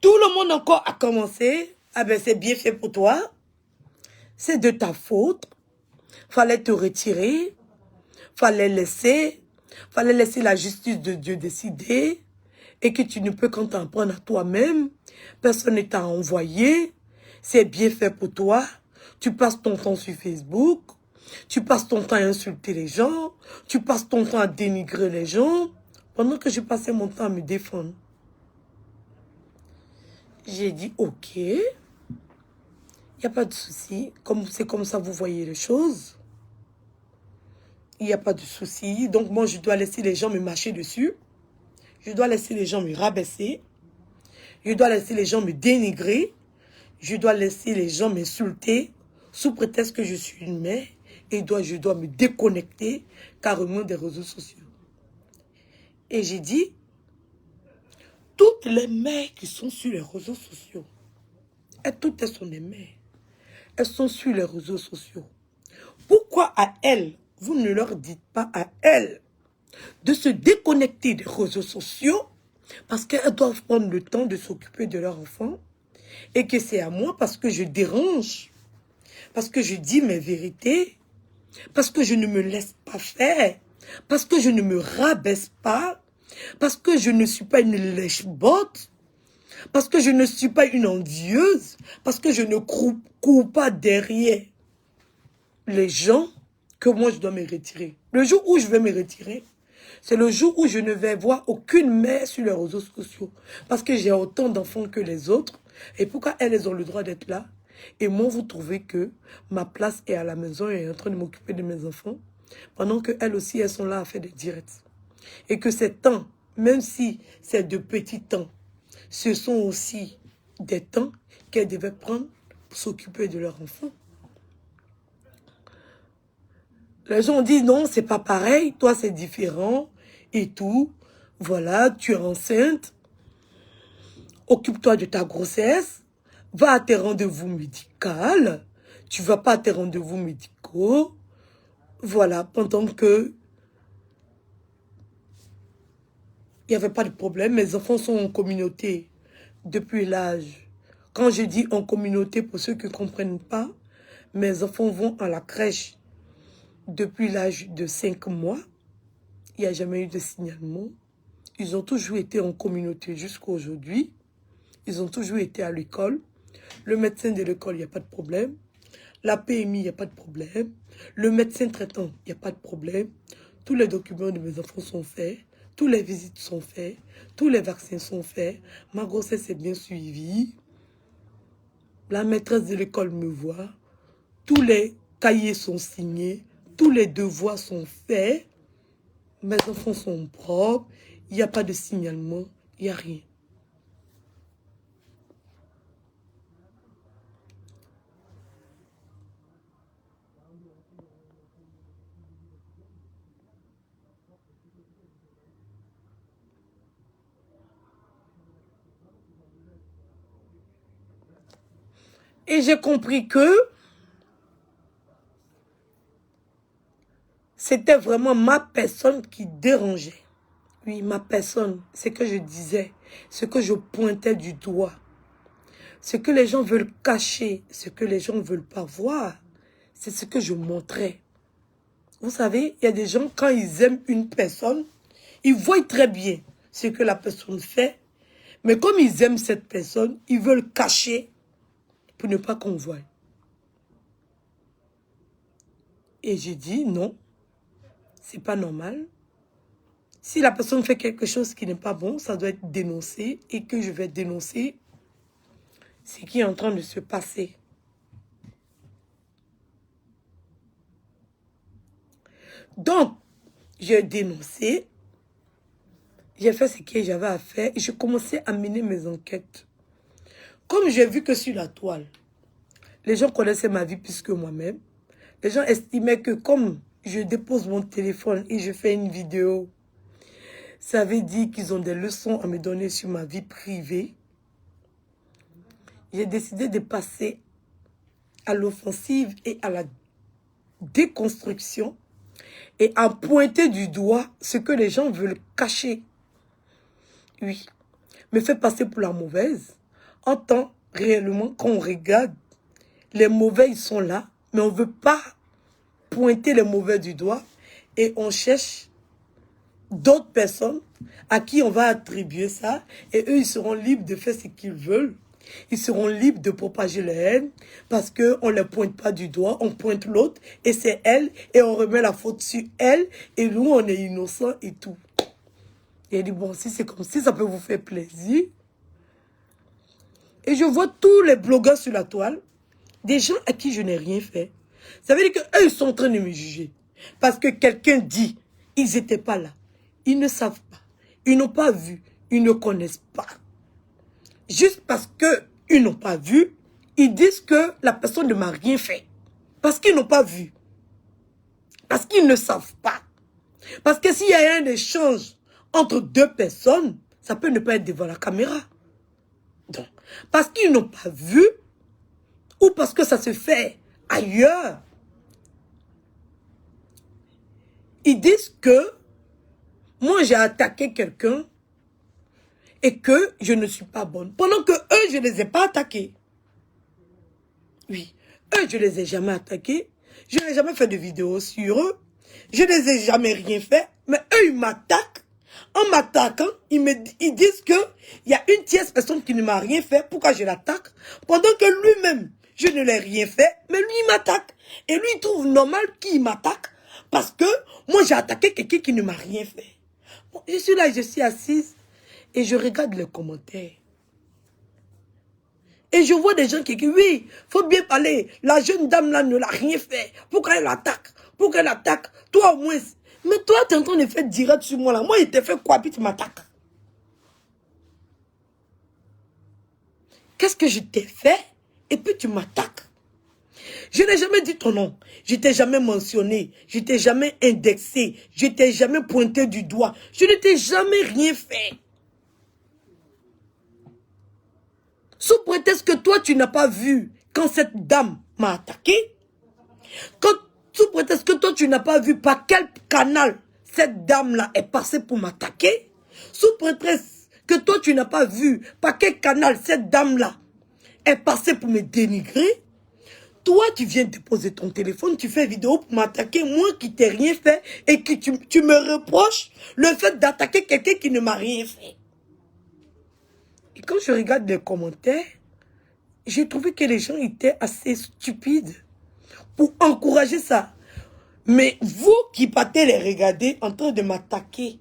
Speaker 1: Tout le monde encore a commencé. Ah ben c'est bien fait pour toi. C'est de ta faute. Fallait te retirer. Fallait laisser la justice de Dieu décider. Et que tu ne peux qu'en t'en prendre à toi-même. Personne ne t'a envoyé. C'est bien fait pour toi. Tu passes ton temps sur Facebook. Tu passes ton temps à insulter les gens. Tu passes ton temps à dénigrer les gens. Pendant que je passais mon temps à me défendre. J'ai dit, ok, il n'y a pas de souci. C'est comme ça vous voyez les choses. Il n'y a pas de souci. Donc moi, je dois laisser les gens me marcher dessus. Je dois laisser les gens me rabaisser. Je dois laisser les gens me dénigrer. Je dois laisser les gens m'insulter sous prétexte que je suis une mère. Et je dois me déconnecter carrément des réseaux sociaux. Et j'ai dit, toutes les mères qui sont sur les réseaux sociaux, et toutes elles sont des mères, elles sont sur les réseaux sociaux. Pourquoi à elles, vous ne leur dites pas à elles de se déconnecter des réseaux sociaux parce qu'elles doivent prendre le temps de s'occuper de leurs enfants et que c'est à moi parce que je dérange, parce que je dis mes vérités, parce que je ne me laisse pas faire, parce que je ne me rabaisse pas, parce que je ne suis pas une lèche-botte, parce que je ne suis pas une envieuse, parce que je ne cours pas derrière les gens que moi je dois me retirer. Le jour où je vais me retirer, c'est le jour où je ne vais voir aucune mère sur les réseaux sociaux. Parce que j'ai autant d'enfants que les autres. Et pourquoi elles ont le droit d'être là? Et moi, vous trouvez que ma place est à la maison et est en train de m'occuper de mes enfants, pendant qu'elles aussi, elles sont là à faire des directs. Et que ces temps, même si c'est de petits temps, ce sont aussi des temps qu'elles devaient prendre pour s'occuper de leurs enfants. Les gens ont dit non, c'est pas pareil, toi c'est différent et tout. Voilà, tu es enceinte. Occupe-toi de ta grossesse. Va à tes rendez-vous médicaux. Tu vas pas à tes rendez-vous médicaux. Voilà, pendant que il n'y avait pas de problème. Mes enfants sont en communauté depuis l'âge. Quand je dis en communauté, pour ceux qui ne comprennent pas, mes enfants vont à la crèche depuis l'âge de 5 mois. Il n'y a jamais eu de signalement. Ils ont toujours été en communauté jusqu'à aujourd'hui. Ils ont toujours été à l'école. Le médecin de l'école, il n'y a pas de problème. La PMI, il n'y a pas de problème. Le médecin traitant, il n'y a pas de problème. Tous les documents de mes enfants sont faits. Toutes les visites sont faites. Tous les vaccins sont faits. Ma grossesse est bien suivie. La maîtresse de l'école me voit. Tous les cahiers sont signés. Tous les devoirs sont faits. Mes enfants sont propres. Il n'y a pas de signalement. Il n'y a rien. Et j'ai compris que c'était vraiment ma personne qui dérangeait. Oui, ma personne, ce que je disais, ce que je pointais du doigt, ce que les gens veulent cacher, ce que les gens ne veulent pas voir, c'est ce que je montrais. Vous savez, il y a des gens, quand ils aiment une personne, ils voient très bien ce que la personne fait, mais comme ils aiment cette personne, ils veulent cacher pour ne pas qu'on voie. Et j'ai dit non, c'est pas normal. Si la personne fait quelque chose qui n'est pas bon, ça doit être dénoncé et que je vais dénoncer ce qui est en train de se passer. Donc, j'ai dénoncé, j'ai fait ce que j'avais à faire et je commençais à mener mes enquêtes. Comme j'ai vu que sur la toile, les gens connaissaient ma vie plus que moi-même, les gens estimaient que comme je dépose mon téléphone et je fais une vidéo, ça veut dire qu'ils ont des leçons à me donner sur ma vie privée. J'ai décidé de passer à l'offensive et à la déconstruction et à pointer du doigt ce que les gens veulent cacher. Oui, me fait passer pour la mauvaise. En tant réellement qu'on regarde, les mauvais ils sont là, mais on ne veut pas pointer les mauvais du doigt et on cherche d'autres personnes à qui on va attribuer ça et eux ils seront libres de faire ce qu'ils veulent. Ils seront libres de propager la haine parce qu'on ne les pointe pas du doigt, on pointe l'autre et c'est elle et on remet la faute sur elle et nous on est innocents et tout. Et elle dit bon, si c'est comme si ça peut vous faire plaisir. Et je vois tous les blogueurs sur la toile, des gens à qui je n'ai rien fait. Ça veut dire qu'eux ils sont en train de me juger parce que quelqu'un dit ils n'étaient pas là. Ils ne savent pas, ils n'ont pas vu, ils ne connaissent pas. Juste parce qu'ils n'ont pas vu, ils disent que la personne ne m'a rien fait. Parce qu'ils n'ont pas vu. Parce qu'ils ne savent pas. Parce que s'il y a un échange entre deux personnes, ça peut ne pas être devant la caméra. Donc, parce qu'ils n'ont pas vu, ou parce que ça se fait ailleurs, ils disent que moi j'ai attaqué quelqu'un et que je ne suis pas bonne. Pendant que eux, je ne les ai pas attaqués. Oui, eux, je ne les ai jamais attaqués. Je n'ai jamais fait de vidéo sur eux. Je ne les ai jamais rien fait. Mais eux, ils m'attaquent. En m'attaquant, ils disent qu'il y a une tierce personne qui ne m'a rien fait. Pourquoi je l'attaque? Pendant que lui-même, je ne l'ai rien fait. Mais lui, il m'attaque. Et lui, il trouve normal qu'il m'attaque. Parce que moi, j'ai attaqué quelqu'un qui ne m'a rien fait. Bon, je suis là, je suis assise. Et je regarde les commentaires. Et je vois des gens qui disent, oui, il faut bien parler. La jeune dame là ne l'a rien fait. Pourquoi elle attaque? Pourquoi elle attaque? Toi au moins. Mais toi, tu es en train de faire direct sur moi là. Moi, il t'a fait quoi, puis tu m'attaques? Qu'est-ce que je t'ai fait? Et puis tu m'attaques. Je n'ai jamais dit ton nom. Je t'ai jamais mentionné. Je t'ai jamais indexé. Je t'ai jamais pointé du doigt. Je ne t'ai jamais rien fait. Sous prétexte que toi, tu n'as pas vu quand cette dame m'a attaqué. Sous prétexte que toi, tu n'as pas vu par quel canal cette dame-là est passée pour m'attaquer. Sous prétexte que toi, tu n'as pas vu par quel canal cette dame-là est passée pour me dénigrer. Toi, tu viens déposer ton téléphone, tu fais vidéo pour m'attaquer, moi qui t'ai rien fait, et que tu me reproches le fait d'attaquer quelqu'un qui ne m'a rien fait. Et quand je regarde les commentaires, j'ai trouvé que les gens étaient assez stupides pour encourager ça. Mais vous qui partez les regarder en train de m'attaquer,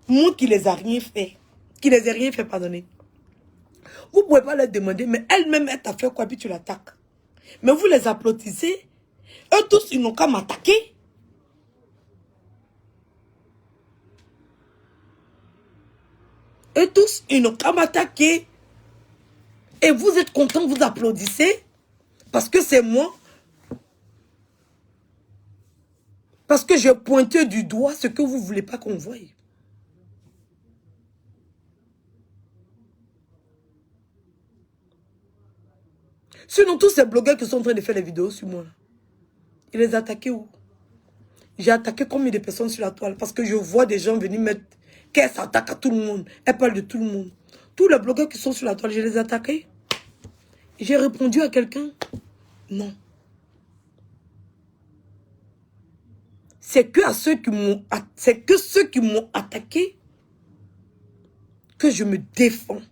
Speaker 1: moi qui les ai rien fait, pardonnez. Vous ne pouvez pas leur demander, mais elle-même, elle t'a fait quoi, puis tu l'attaques. Mais vous les applaudissez, eux tous, ils n'ont qu'à m'attaquer. Eux tous, ils n'ont qu'à m'attaquer. Et vous êtes contents, vous applaudissez, parce que c'est moi. Parce que j'ai pointé du doigt ce que vous ne voulez pas qu'on voie. Sinon, tous ces blogueurs qui sont en train de faire des vidéos sur moi, ils les attaquent où? J'ai attaqué combien de personnes sur la toile? Parce que je vois des gens venir mettre qu'elle s'attaque à tout le monde. Elle parle de tout le monde. Tous les blogueurs qui sont sur la toile, je les ai attaqués. J'ai répondu à quelqu'un? Non. C'est que ceux qui m'ont attaqué que je me défends.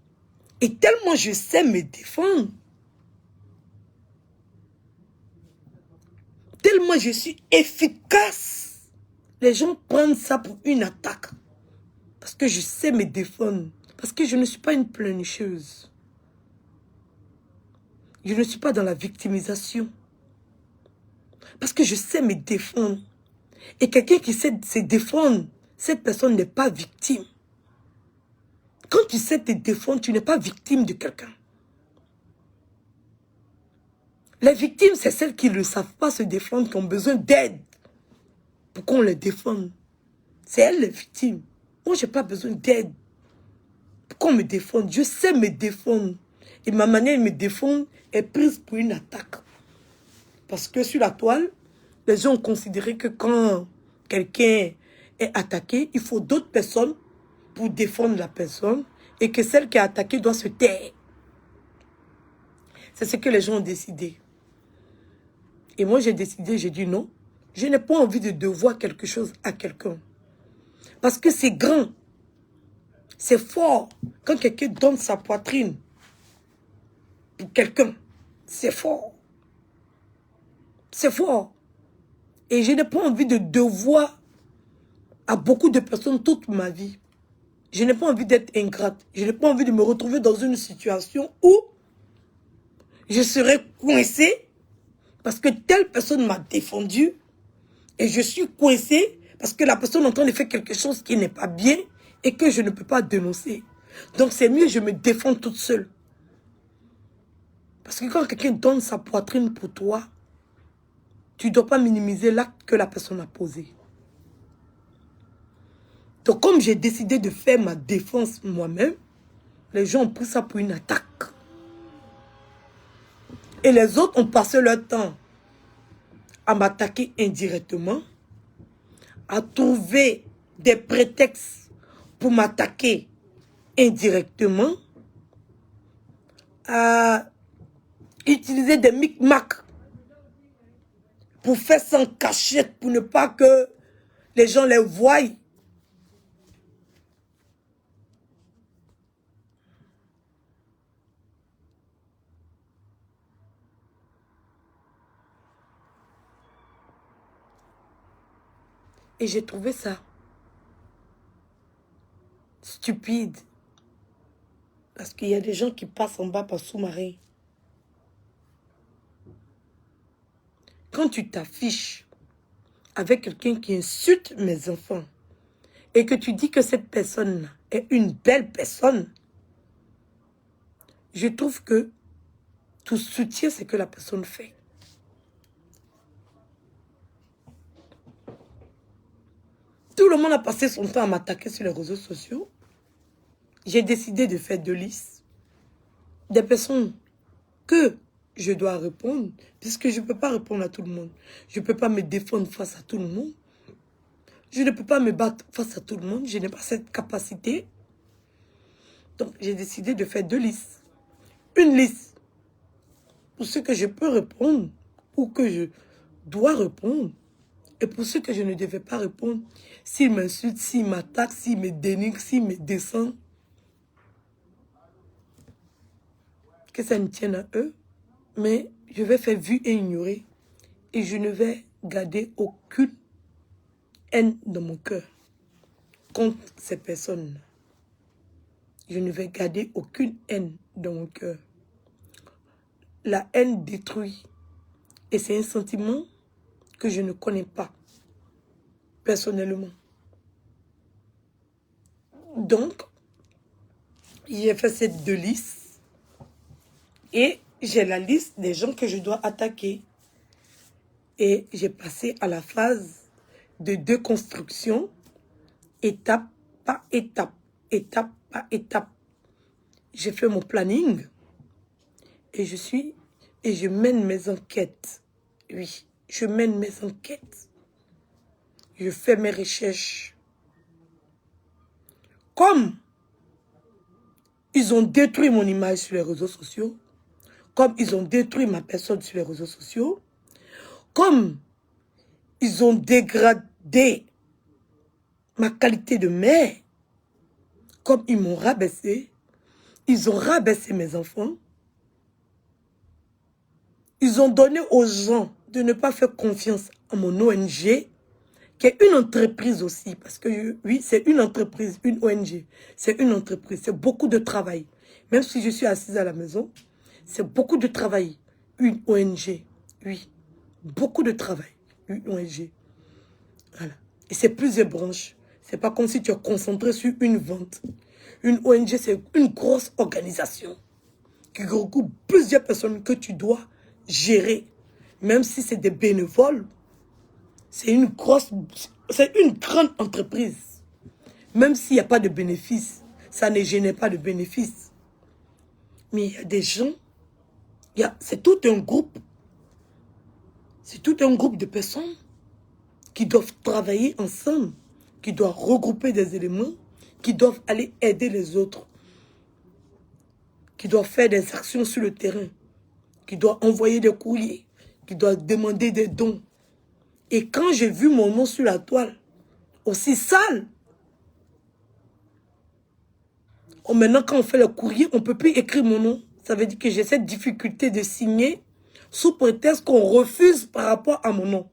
Speaker 1: Et tellement je sais me défendre, tellement je suis efficace, les gens prennent ça pour une attaque. Parce que je sais me défendre. Parce que je ne suis pas une pleurnicheuse. Je ne suis pas dans la victimisation. Parce que je sais me défendre. Et quelqu'un qui sait se défendre, cette personne n'est pas victime. Quand tu sais te défendre, tu n'es pas victime de quelqu'un. Les victimes, c'est celles qui ne savent pas se défendre, qui ont besoin d'aide pour qu'on les défende. C'est elles les victimes. Moi, je n'ai pas besoin d'aide pour qu'on me défende. Je sais me défendre. Et ma manière de me défendre est prise pour une attaque. Parce que sur la toile, les gens ont considéré que quand quelqu'un est attaqué, il faut d'autres personnes pour défendre la personne et que celle qui est attaquée doit se taire. C'est ce que les gens ont décidé. Et moi, j'ai décidé, j'ai dit non. Je n'ai pas envie de devoir quelque chose à quelqu'un. Parce que c'est grand. C'est fort. Quand quelqu'un donne sa poitrine pour quelqu'un, c'est fort. C'est fort. Et je n'ai pas envie de devoir à beaucoup de personnes toute ma vie. Je n'ai pas envie d'être ingrate. Je n'ai pas envie de me retrouver dans une situation où je serai coincée parce que telle personne m'a défendu et je suis coincée parce que la personne est en train de faire quelque chose qui n'est pas bien et que je ne peux pas dénoncer. Donc c'est mieux je me défends toute seule. Parce que quand quelqu'un donne sa poitrine pour toi, tu ne dois pas minimiser l'acte que la personne a posé. Donc comme j'ai décidé de faire ma défense moi-même, les gens ont pris ça pour une attaque. Et les autres ont passé leur temps à m'attaquer indirectement, à trouver des prétextes pour m'attaquer indirectement, à utiliser des micmacs pour faire sans cachette, pour ne pas que les gens les voient. Et j'ai trouvé ça stupide. Parce qu'il y a des gens qui passent en bas par sous-marin. Quand tu t'affiches avec quelqu'un qui insulte mes enfants et que tu dis que cette personne est une belle personne, je trouve que Tu soutiens ce que la personne fait. Tout le monde a passé son temps à m'attaquer sur les réseaux sociaux. J'ai décidé de faire 2 listes. Des personnes que je dois répondre, puisque je ne peux pas répondre à tout le monde. Je ne peux pas me défendre face à tout le monde. Je ne peux pas me battre face à tout le monde. Je n'ai pas cette capacité. Donc, j'ai décidé de faire 2 listes. Une liste pour ceux que je peux répondre ou que je dois répondre. Et pour ceux que je ne devais pas répondre, s'ils m'insultent, s'ils m'attaquent, s'ils me dénigrent, s'ils me descendent, que ça me tienne à eux. Mais je vais faire vue et ignorer. Et je ne vais garder aucune haine dans mon cœur contre ces personnes. Je ne vais garder aucune haine dans mon cœur. La haine détruit. Et c'est un sentiment que je ne connais pas personnellement. Donc, j'ai fait ces 2 listes. Et j'ai la liste des gens que je dois attaquer. Et j'ai passé à la phase de déconstruction, étape par étape, étape par étape. J'ai fait mon planning et je mène mes enquêtes. Oui, je mène mes enquêtes. Je fais mes recherches. Comme ils ont détruit mon image sur les réseaux sociaux, comme ils ont détruit ma personne sur les réseaux sociaux, comme ils ont dégradé ma qualité de mère, comme ils m'ont rabaissé, ils ont rabaissé mes enfants, ils ont donné aux gens de ne pas faire confiance à mon ONG, qui est une entreprise aussi, parce que oui, c'est une entreprise, une ONG, c'est une entreprise, c'est beaucoup de travail. Même si je suis assise à la maison, c'est beaucoup de travail, une ONG, oui, beaucoup de travail, une ONG. Voilà. Et c'est plusieurs branches. C'est pas comme si tu es concentré sur une vente. Une ONG, c'est une grosse organisation qui regroupe plusieurs personnes que tu dois gérer. Même si c'est des bénévoles, c'est une grande entreprise. Même s'il n'y a pas de bénéfice, ça ne génère pas de bénéfice. Mais il y a des gens, c'est tout un groupe. C'est tout un groupe de personnes qui doivent travailler ensemble, qui doivent regrouper des éléments, qui doivent aller aider les autres, qui doivent faire des actions sur le terrain, qui doivent envoyer des courriers, qui doivent demander des dons. Et quand j'ai vu mon nom sur la toile, aussi sale, maintenant quand on fait le courrier, on ne peut plus écrire mon nom. Ça veut dire que j'ai cette difficulté de signer sous prétexte qu'on refuse par rapport à mon nom.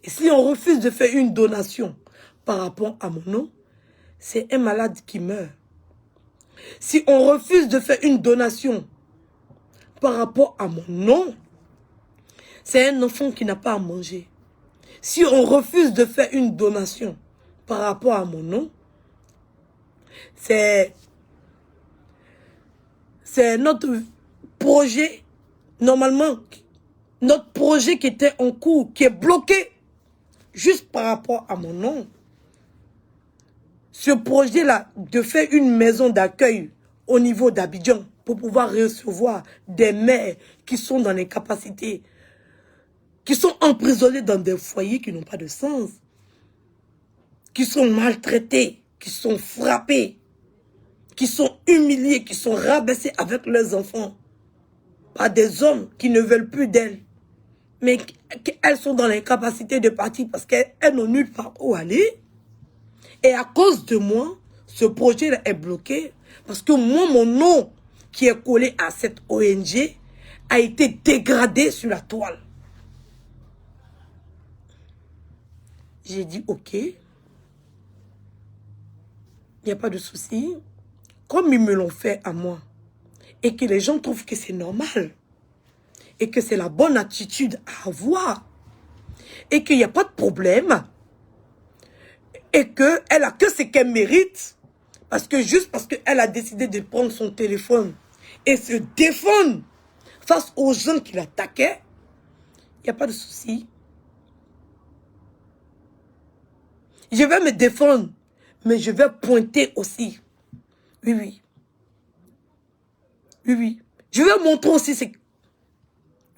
Speaker 1: Et si on refuse de faire une donation par rapport à mon nom, c'est un malade qui meurt. Si on refuse de faire une donation par rapport à mon nom, c'est un enfant qui n'a pas à manger. Si on refuse de faire une donation par rapport à mon nom, c'est notre projet, normalement, notre projet qui était en cours, qui est bloqué juste par rapport à mon nom. Ce projet-là, de faire une maison d'accueil au niveau d'Abidjan pour pouvoir recevoir des mères qui sont dans l'incapacité, qui sont emprisonnées dans des foyers qui n'ont pas de sens, qui sont maltraitées, qui sont frappées, qui sont humiliées, qui sont rabaissées avec leurs enfants par des hommes qui ne veulent plus d'elles. Mais qu'elles sont dans l'incapacité de partir parce qu'elles n'ont nulle part où aller. Et à cause de moi, ce projet est bloqué parce que moi, mon nom qui est collé à cette ONG a été dégradé sur la toile. J'ai dit, ok, il n'y a pas de souci. Comme ils me l'ont fait à moi et que les gens trouvent que c'est normal et que c'est la bonne attitude à avoir et qu'il n'y a pas de problème et qu'elle a que ce qu'elle mérite parce que juste parce qu'elle a décidé de prendre son téléphone et se défendre face aux gens qui l'attaquaient, il n'y a pas de souci. Je vais me défendre, mais je vais pointer aussi. Oui, oui. Oui, oui. Je vais montrer aussi ce...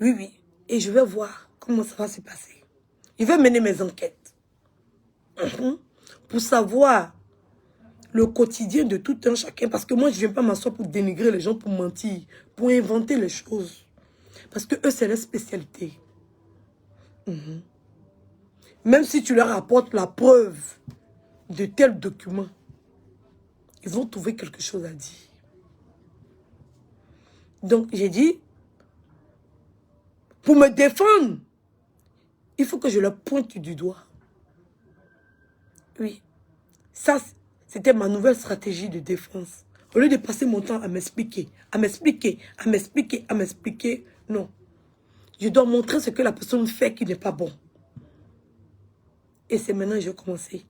Speaker 1: Oui, oui. Et je vais voir comment ça va se passer. Je vais mener mes enquêtes. Pour savoir le quotidien de tout un chacun. Parce que moi, je ne viens pas m'asseoir pour dénigrer les gens, pour mentir, pour inventer les choses. Parce que eux, c'est leur spécialité. Même si tu leur apportes la preuve de tels documents, ils vont trouver quelque chose à dire. Donc, j'ai dit, pour me défendre, il faut que je leur pointe du doigt. Oui. Ça, c'était ma nouvelle stratégie de défense. Au lieu de passer mon temps à m'expliquer, non. Je dois montrer ce que la personne fait qui n'est pas bon. Et c'est maintenant que j'ai commencé.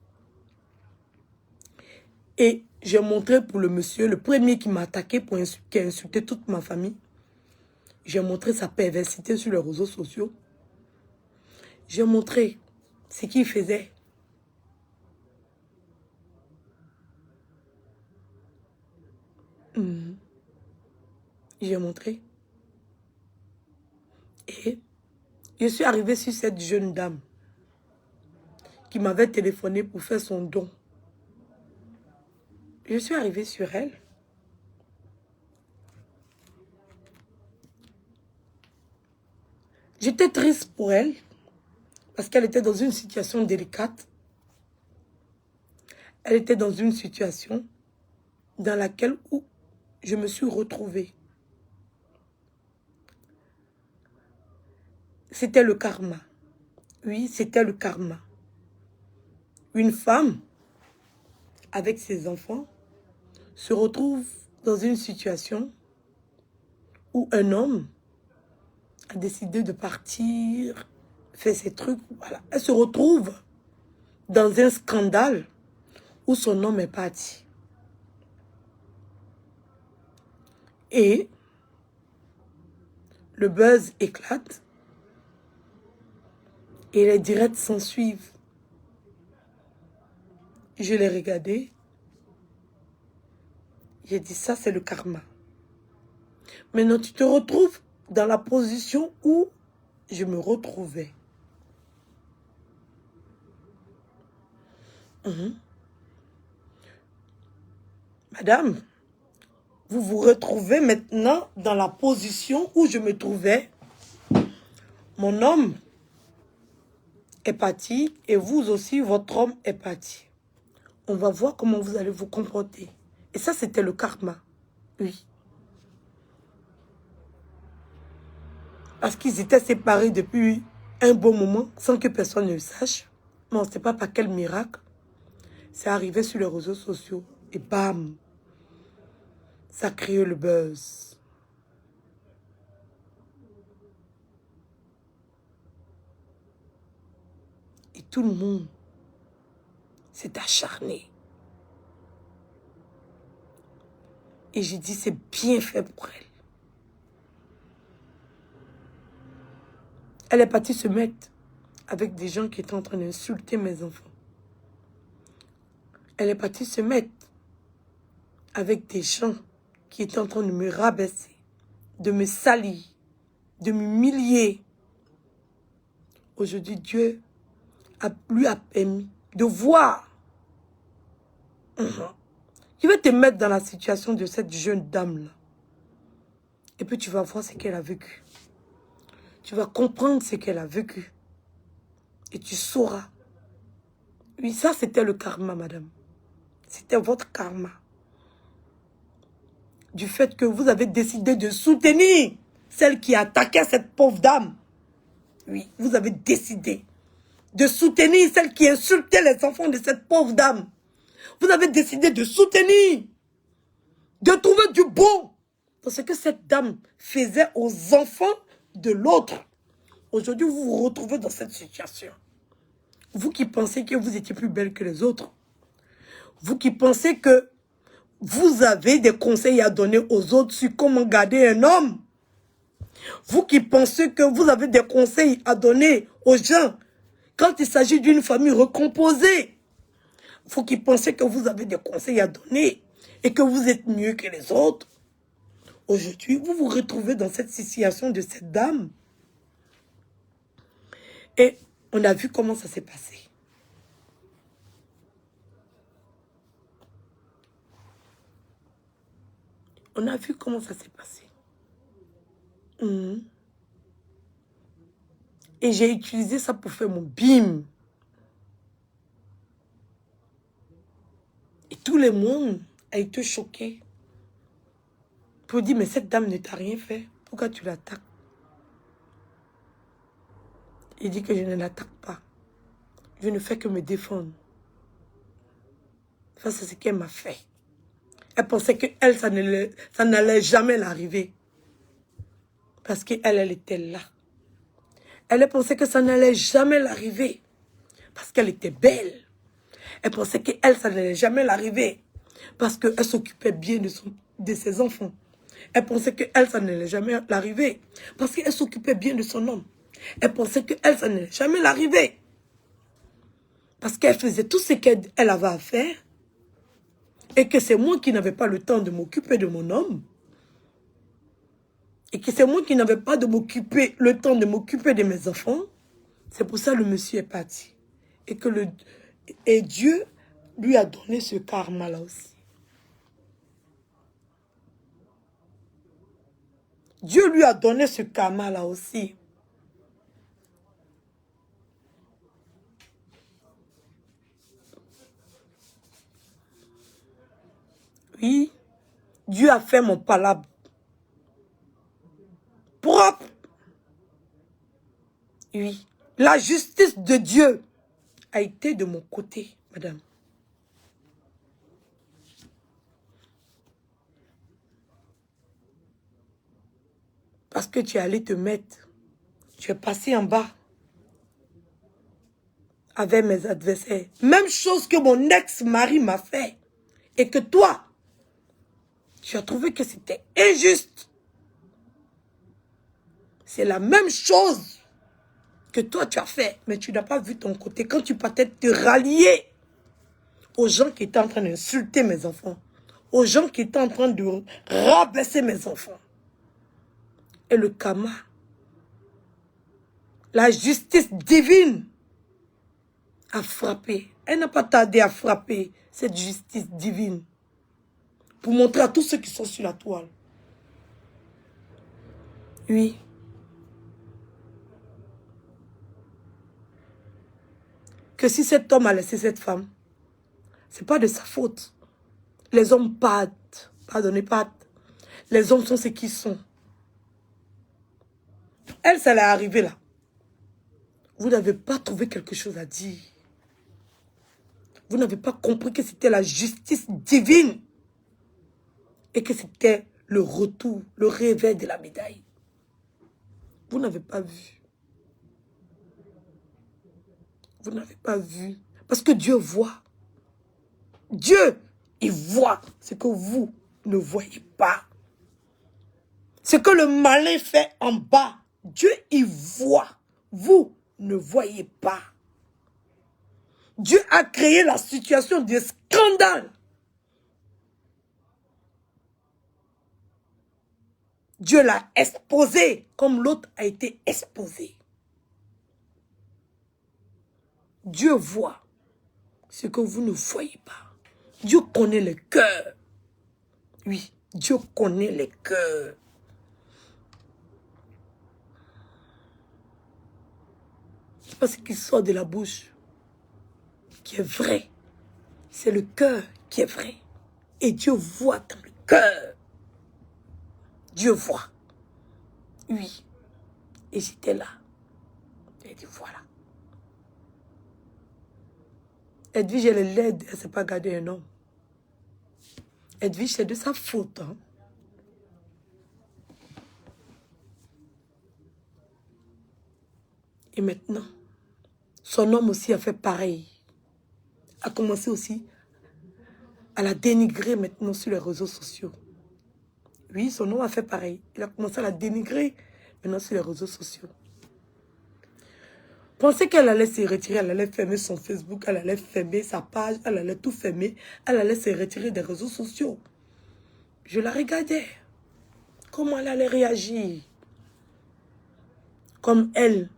Speaker 1: Et j'ai montré pour le monsieur, le premier qui m'a attaqué, qui a insulté toute ma famille. J'ai montré sa perversité sur les réseaux sociaux. J'ai montré ce qu'il faisait. J'ai montré. Et je suis arrivée sur cette jeune dame qui m'avait téléphoné pour faire son don. Je suis arrivée sur elle. J'étais triste pour elle parce qu'elle était dans une situation délicate. Elle était dans une situation dans laquelle je me suis retrouvée. C'était le karma. Oui, c'était le karma. Une femme avec ses enfants se retrouve dans une situation où un homme a décidé de partir, faire ses trucs. Voilà. Elle se retrouve dans un scandale où son homme est parti. Et le buzz éclate et les directs s'en suivent. Je l'ai regardé. J'ai dit, ça c'est le karma. Maintenant, tu te retrouves dans la position où je me retrouvais. Madame, vous vous retrouvez maintenant dans la position où je me trouvais. Mon homme est parti et vous aussi, votre homme est parti. On va voir comment vous allez vous comporter. Et ça, c'était le karma. Oui. Parce qu'ils étaient séparés depuis un bon moment, sans que personne ne le sache. Mais on ne sait pas par quel miracle. C'est arrivé sur les réseaux sociaux. Et bam! Ça a créé le buzz. Et tout le monde s'est acharné. Et j'ai dit, c'est bien fait pour elle. Elle est partie se mettre avec des gens qui étaient en train d'insulter mes enfants. Elle est partie se mettre avec des gens qui étaient en train de me rabaisser, de me salir, de m'humilier. Aujourd'hui, Dieu lui a permis de voir. Je vais te mettre dans la situation de cette jeune dame-là. Et puis tu vas voir ce qu'elle a vécu. Tu vas comprendre ce qu'elle a vécu. Et tu sauras. Oui, ça c'était le karma, madame. C'était votre karma. Du fait que vous avez décidé de soutenir celle qui attaquait cette pauvre dame. Oui, vous avez décidé de soutenir celle qui insultait les enfants de cette pauvre dame. Vous avez décidé de soutenir, de trouver du bon dans ce que cette dame faisait aux enfants de l'autre. Aujourd'hui, vous vous retrouvez dans cette situation. Vous qui pensez que vous étiez plus belle que les autres. Vous qui pensez que vous avez des conseils à donner aux autres sur comment garder un homme. Vous qui pensez que vous avez des conseils à donner aux gens quand il s'agit d'une famille recomposée. Vous qui pensez que vous avez des conseils à donner et que vous êtes mieux que les autres. Aujourd'hui, vous vous retrouvez dans cette situation de cette dame. Et on a vu comment ça s'est passé. On a vu comment ça s'est passé. Et j'ai utilisé ça pour faire mon bim. Et tout le monde a été choqué. Pour dire, mais cette dame ne t'a rien fait. Pourquoi tu l'attaques? Il dit que je ne l'attaque pas. Je ne fais que me défendre. Ça, c'est ce qu'elle m'a fait. Elle pensait que elle, ça n'allait jamais l'arriver. Parce qu'elle, elle était là. Elle pensait que ça n'allait jamais l'arriver. Parce qu'elle était belle. Elle pensait qu'elle, ça n'allait jamais l'arriver. Parce qu'elle s'occupait bien de ses enfants. Elle pensait qu'elle, ça n'allait jamais l'arriver. Parce qu'elle s'occupait bien de son homme. Elle pensait qu'elle, ça n'allait jamais l'arriver. Parce qu'elle faisait tout ce qu'elle avait à faire. Et que c'est moi qui n'avais pas le temps de m'occuper de mon homme. Et que c'est moi qui n'avais pas le temps de m'occuper de mes enfants. C'est pour ça que le monsieur est parti. Et Dieu lui a donné ce karma-là aussi. Dieu lui a donné ce karma-là aussi. Oui, Dieu a fait mon palabre propre. Oui, la justice de Dieu a été de mon côté, madame. Parce que tu es allé te mettre, tu es passé en bas avec mes adversaires. Même chose que mon ex-mari m'a fait. Et que toi, tu as trouvé que c'était injuste. C'est la même chose que toi tu as fait. Mais tu n'as pas vu ton côté. Quand tu partais te rallier aux gens qui étaient en train d'insulter mes enfants. Aux gens qui étaient en train de rabaisser mes enfants. Et le karma, la justice divine a frappé. Elle n'a pas tardé à frapper cette justice divine. Pour montrer à tous ceux qui sont sur la toile. Oui. Que si cet homme a laissé cette femme, c'est pas de sa faute. Les hommes partent. Pardonnez, partent. Les hommes sont ce qu'ils sont. Elle, ça l'est arrivé là. Vous n'avez pas trouvé quelque chose à dire. Vous n'avez pas compris que c'était la justice divine. Et que c'était le retour, le réveil de la médaille. Vous n'avez pas vu. Vous n'avez pas vu. Parce que Dieu voit. Dieu, il voit ce que vous ne voyez pas. Ce que le malin fait en bas, Dieu, il voit. Vous ne voyez pas. Dieu a créé la situation de scandale. Dieu l'a exposé comme l'autre a été exposé. Dieu voit ce que vous ne voyez pas. Dieu connaît le cœur. Oui, Dieu connaît les cœurs. C'est pas ce qui sort de la bouche qui est vrai. C'est le cœur qui est vrai. Et Dieu voit dans le cœur. Dieu voit. Oui. Et j'étais là. Et dit voilà. Edwige, elle est laide. Elle ne sait pas garder un homme. Edwige, c'est de sa faute. Hein? Et maintenant, son homme aussi a fait pareil. A commencé aussi à la dénigrer maintenant sur les réseaux sociaux. Oui, son homme a fait pareil. Il a commencé à la dénigrer maintenant sur les réseaux sociaux. Pensez qu'elle allait se retirer, elle allait fermer son Facebook, elle allait fermer sa page, elle allait tout fermer, elle allait se retirer des réseaux sociaux. Je la regardais. Comment elle allait réagir? Comme elle.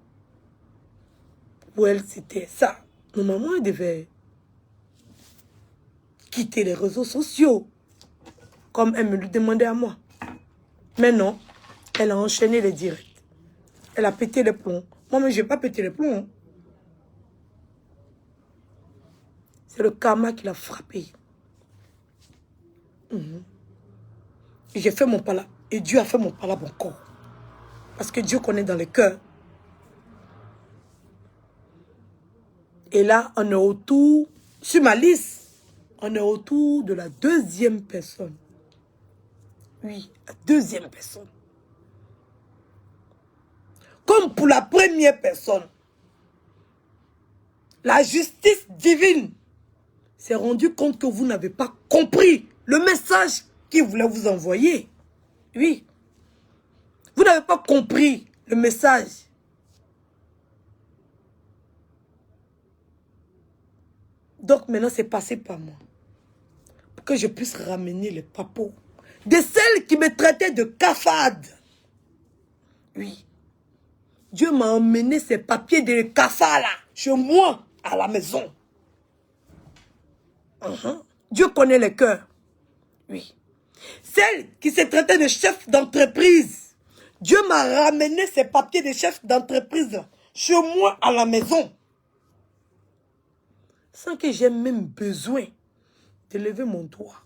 Speaker 1: Ou elle, c'était ça. Normalement, elle devait quitter les réseaux sociaux. Comme elle me le demandait à moi. Mais non, elle a enchaîné les directs. Elle a pété les plombs. Moi, mais je n'ai pas pété les plombs. Hein. C'est le karma qui l'a frappé. J'ai fait mon palabre. Et Dieu a fait mon palabre encore. Parce que Dieu connaît dans le cœur. Et là, on est autour, sur ma liste, on est autour de la deuxième personne. Oui, la deuxième personne. Comme pour la première personne, la justice divine s'est rendue compte que vous n'avez pas compris le message qu'il voulait vous envoyer. Oui. Vous n'avez pas compris le message. Donc maintenant, c'est passé par moi. Pour que je puisse ramener les papos. De celles qui me traitaient de cafard. Oui. Dieu m'a emmené ces papiers de cafard là, chez moi, à la maison. Dieu connaît les cœurs. Oui. Celle qui se traitait de chef d'entreprise. Dieu m'a ramené ces papiers de chef d'entreprise chez moi, à la maison. Sans que j'aie même besoin de lever mon doigt.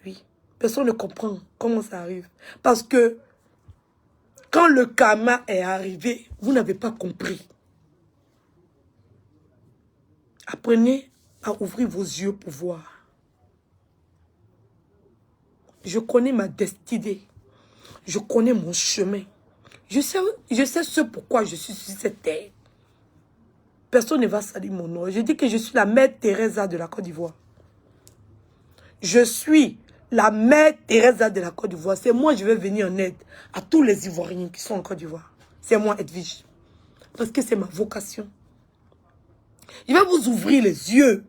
Speaker 1: Oui. Personne ne comprend comment ça arrive. Parce que quand le karma est arrivé, vous n'avez pas compris. Apprenez à ouvrir vos yeux pour voir. Je connais ma destinée. Je connais mon chemin. Je sais ce pourquoi je suis sur cette terre. Personne ne va salir mon nom. Je dis que je suis la mère Teresa de la Côte d'Ivoire. Je suis la mère Teresa de la Côte d'Ivoire. C'est moi, je vais venir en aide à tous les Ivoiriens qui sont en Côte d'Ivoire. C'est moi, Edwige. Parce que c'est ma vocation. Je vais vous ouvrir les yeux.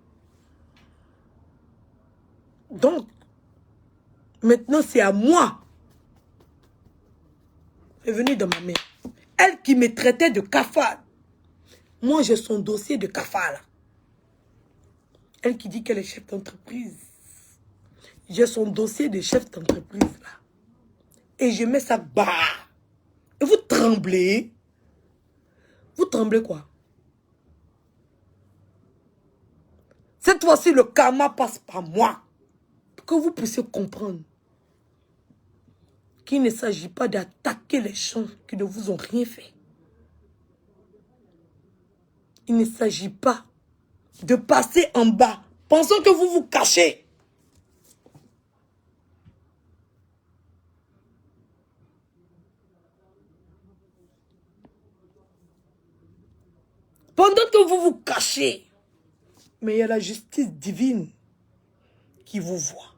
Speaker 1: Donc, maintenant, c'est à moi. C'est venu dans ma main. Elle qui me traitait de cafard. Moi, j'ai son dossier de cafard là. Elle qui dit qu'elle est chef d'entreprise. J'ai son dossier de chef d'entreprise là. Et je mets ça bas. Et vous tremblez. Vous tremblez quoi? Cette fois-ci, le karma passe par moi. Pour que vous puissiez comprendre qu'il ne s'agit pas d'attaquer les gens qui ne vous ont rien fait. Il ne s'agit pas de passer en bas, pensant que vous vous cachez. Pendant que vous vous cachez, mais il y a la justice divine qui vous voit.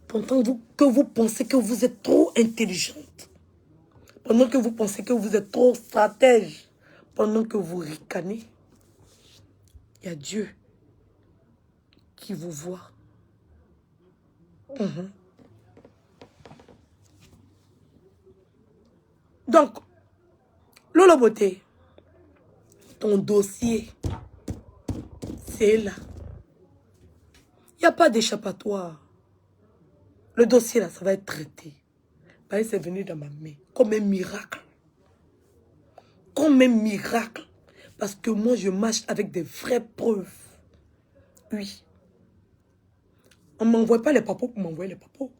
Speaker 1: Pendant que vous pensez que vous êtes trop intelligente, pendant que vous pensez que vous êtes trop stratège, pendant que vous ricanez, il y a Dieu qui vous voit. Donc, Lolo Beauté, ton dossier, c'est là. Il n'y a pas d'échappatoire. Le dossier là, ça va être traité. C'est venu dans ma main, comme un miracle. Comme un miracle. Parce que moi, je marche avec des vraies preuves. Oui. On ne m'envoie pas les papos pour m'envoyer les papos.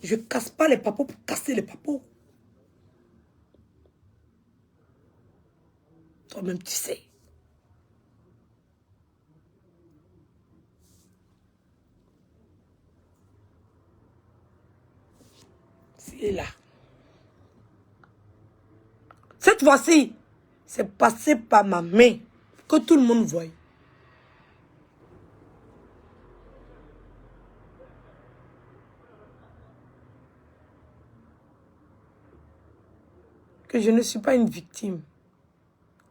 Speaker 1: Je ne casse pas les papos pour casser les papos. Toi-même, tu sais. C'est là. Cette fois-ci, c'est passé par ma main. Que tout le monde voie. que je ne suis pas une victime.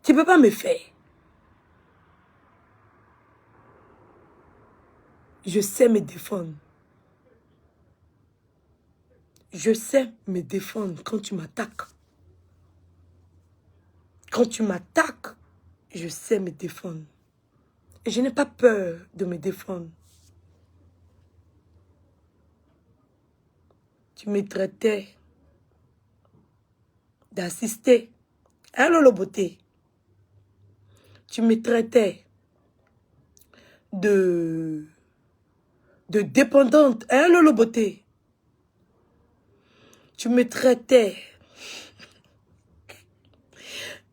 Speaker 1: Tu ne peux pas me faire. Je sais me défendre. Je sais me défendre quand tu m'attaques. Quand tu m'attaques, je sais me défendre. Et je n'ai pas peur de me défendre. Tu me traitais d'assister. Allô, la beauté. Tu me traitais de dépendante. Allô, la beauté. Tu me traitais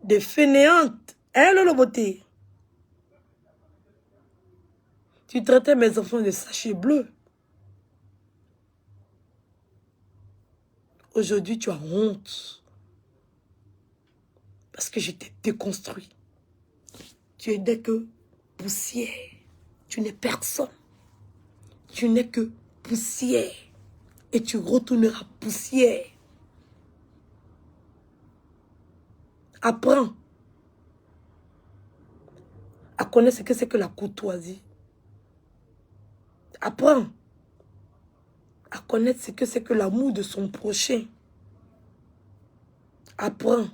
Speaker 1: de fainéante. Allô, la beauté. Tu traitais mes enfants de sachets bleus. Aujourd'hui, tu as honte. Parce que je t'ai déconstruit. Tu n'es que poussière. Tu n'es personne. Tu n'es que poussière. Et tu retourneras poussière. Apprends à connaître ce que c'est que la courtoisie. Apprends à connaître ce que c'est que l'amour de son prochain. Apprends.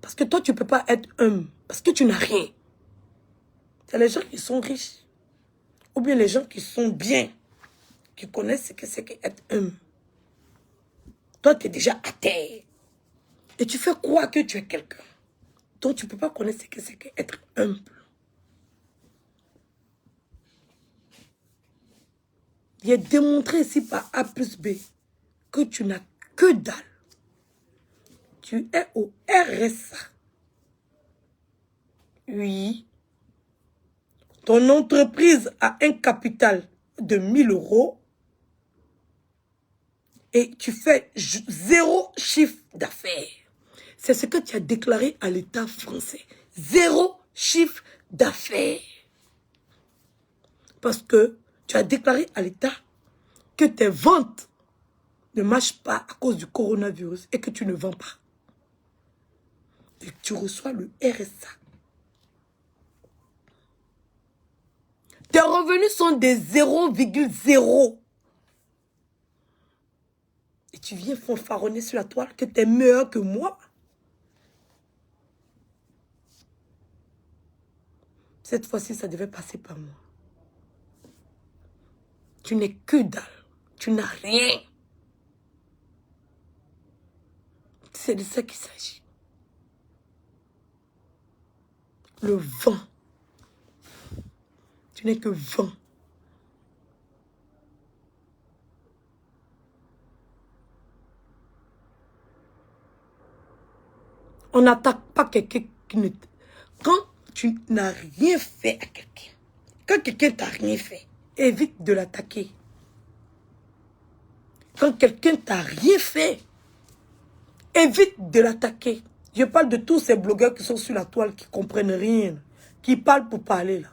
Speaker 1: Parce que toi, tu ne peux pas être homme. Parce que tu n'as rien. C'est les gens qui sont riches. Ou bien les gens qui sont bien. Qui connaissent ce que c'est qu'être homme. Toi, tu es déjà à terre. Et tu fais croire que tu es quelqu'un. Donc, tu ne peux pas connaître ce que c'est qu'être humble. Il est démontré ici par A plus B que tu n'as que dalle. Tu es au RSA. Oui. Ton entreprise a un capital de 1000 € et tu fais 0 chiffre d'affaires. C'est ce que tu as déclaré à l'État français. 0 chiffre d'affaires. Parce que tu as déclaré à l'État que tes ventes ne marchent pas à cause du coronavirus et que tu ne vends pas. Et tu reçois le RSA. Tes revenus sont des 0,0. Et tu viens fanfaronner sur la toile que tu es meilleur que moi. Cette fois-ci, ça devait passer par moi. Tu n'es que dalle. Tu n'as rien. C'est de ça qu'il s'agit. Le vent. Tu n'es que vent. On n'attaque pas quelqu'un qui ne... Quand tu n'as rien fait à quelqu'un, quand quelqu'un t'a rien fait, évite de l'attaquer. Quand quelqu'un t'a rien fait, évite de l'attaquer. Je parle de tous ces blogueurs qui sont sur la toile, qui ne comprennent rien, qui parlent pour parler là.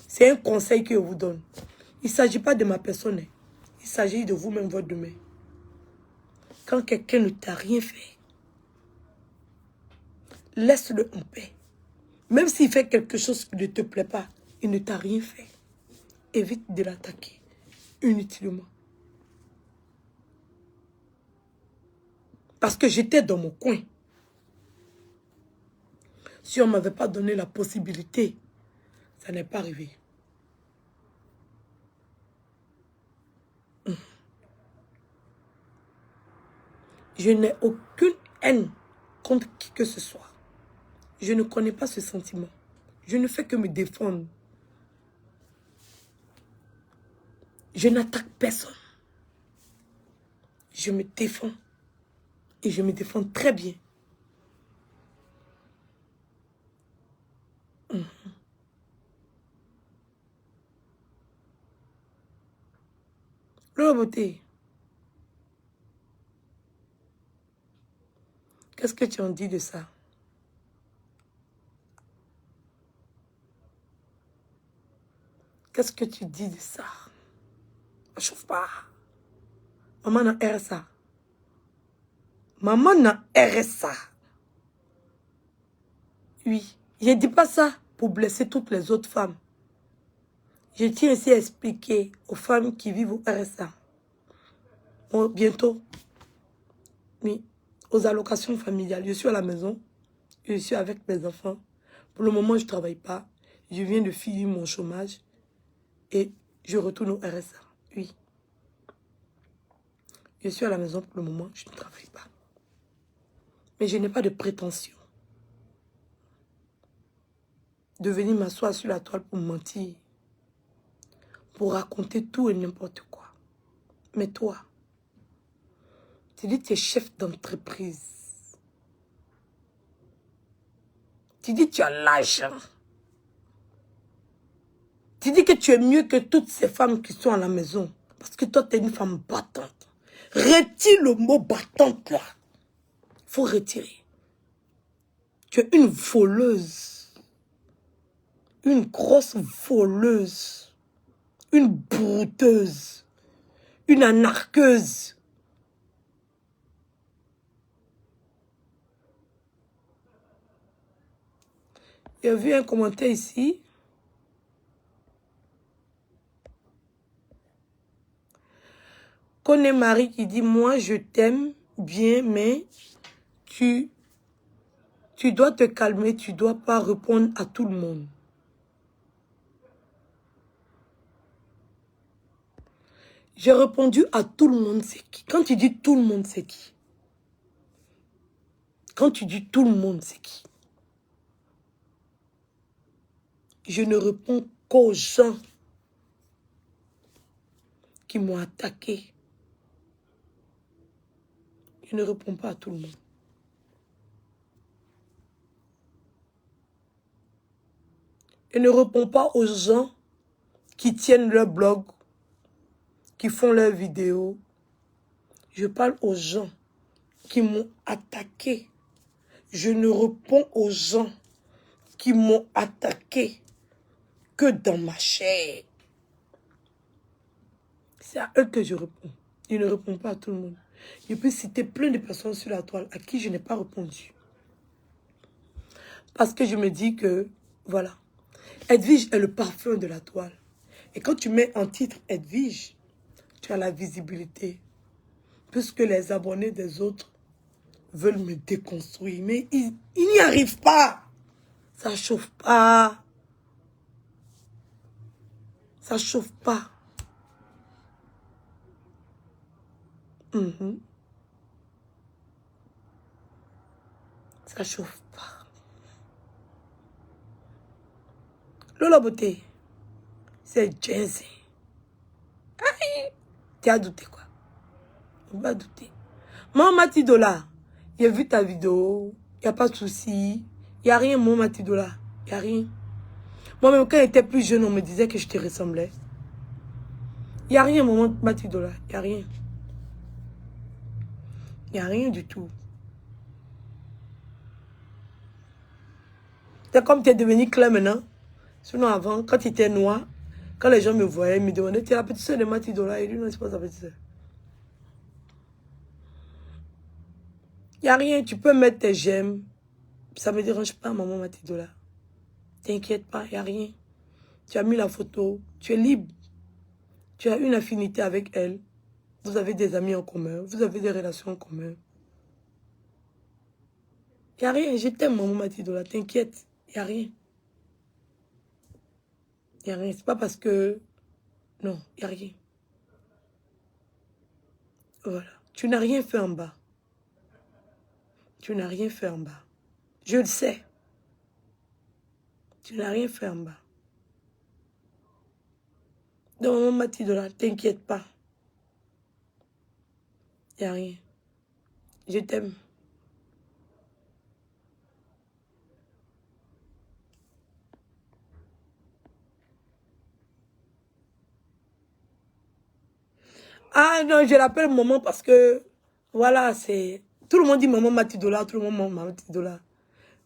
Speaker 1: C'est un conseil que je vous donne. Il ne s'agit pas de ma personne. Il s'agit de vous-même, votre demain. Quand quelqu'un ne t'a rien fait, laisse-le en paix. Même s'il fait quelque chose qui ne te plaît pas, il ne t'a rien fait. Évite de l'attaquer inutilement. Parce que j'étais dans mon coin. Si on ne m'avait pas donné la possibilité, ça n'est pas arrivé. Je n'ai aucune haine contre qui que ce soit. Je ne connais pas ce sentiment. Je ne fais que me défendre. Je n'attaque personne. Je me défends. Et je me défends très bien. La beauté. Qu'est-ce que tu en dis de ça? Qu'est-ce que tu dis de ça? Ne chauffe pas. Maman n'a RSA. Maman n'a RSA. Oui. Je ne dis pas ça pour blesser toutes les autres femmes. Je tiens aussi à expliquer aux femmes qui vivent au RSA. Bientôt. Oui. Aux allocations familiales. Je suis à la maison. Je suis avec mes enfants. Pour le moment, je ne travaille pas. Je viens de finir mon chômage. Et je retourne au RSA. Oui. Je suis à la maison pour le moment. Je ne travaille pas. Mais je n'ai pas de prétention de venir m'asseoir sur la toile pour mentir. Pour raconter tout et n'importe quoi. Mais toi, tu dis que tu es chef d'entreprise. Tu dis que tu as l'argent. Tu dis que tu es mieux que toutes ces femmes qui sont à la maison. Parce que toi, tu es une femme battante. Retire le mot battante là. Il faut retirer. Tu es une voleuse. Une grosse voleuse. Une brouteuse. Une anarqueuse. J'ai vu un commentaire ici. Connais Marie qui dit, moi je t'aime bien, mais tu dois te calmer, tu ne dois pas répondre à tout le monde. J'ai répondu à tout le monde, c'est qui? Quand tu dis tout le monde, c'est qui? Quand tu dis tout le monde, c'est qui? Je ne réponds qu'aux gens qui m'ont attaqué. Je ne réponds pas à tout le monde. Je ne réponds pas aux gens qui tiennent leur blog, qui font leurs vidéos. Je parle aux gens qui m'ont attaqué. Je ne réponds aux gens qui m'ont attaqué que dans ma chair. C'est à eux que je réponds. Je ne réponds pas à tout le monde. Je peux citer plein de personnes sur la toile à qui je n'ai pas répondu. Parce que je me dis que, voilà, Edwige est le parfum de la toile. Et quand tu mets en titre Edwige, tu as la visibilité. Puisque les abonnés des autres veulent me déconstruire. Mais ils n'y arrivent pas. Ça chauffe pas. Ça chauffe pas. Ça chauffe pas. Lola Beauté, c'est Jay-Z. Tu as douté quoi? On va douter. Maman Matidola, j'ai vu ta vidéo. Il n'y a pas de souci. Il n'y a rien, Maman Matidola. Il n'y a rien. Moi-même, quand j'étais plus jeune, on me disait que je te ressemblais. Il n'y a rien, Maman Matidola. Il n'y a rien. Il n'y a rien du tout. C'est comme tu es devenu clair maintenant. Sinon, avant, quand tu étais noir, quand les gens me voyaient, ils me demandaient, tu es la petite soeur de Matidola. Il dit, non, c'est pas sa petite soeur. Il n'y a rien, tu peux mettre tes j'aime. Ça ne me dérange pas, maman Matidola. T'inquiète pas, il n'y a rien. Tu as mis la photo, tu es libre. Tu as une affinité avec elle. Vous avez des amis en commun, vous avez des relations en commun. Il n'y a rien, je t'aime, maman Matidola, t'inquiète, il n'y a rien. Il n'y a rien, c'est pas parce que... Non, il n'y a rien. Voilà, tu n'as rien fait en bas. Tu n'as rien fait en bas. Je le sais. Tu n'as rien fait en bas. Donc, maman Matidola, t'inquiète pas. Il n'y a rien. Je t'aime. Ah non, je l'appelle maman parce que, voilà, c'est... Tout le monde dit maman Matidola, tout le monde dit maman Matidola.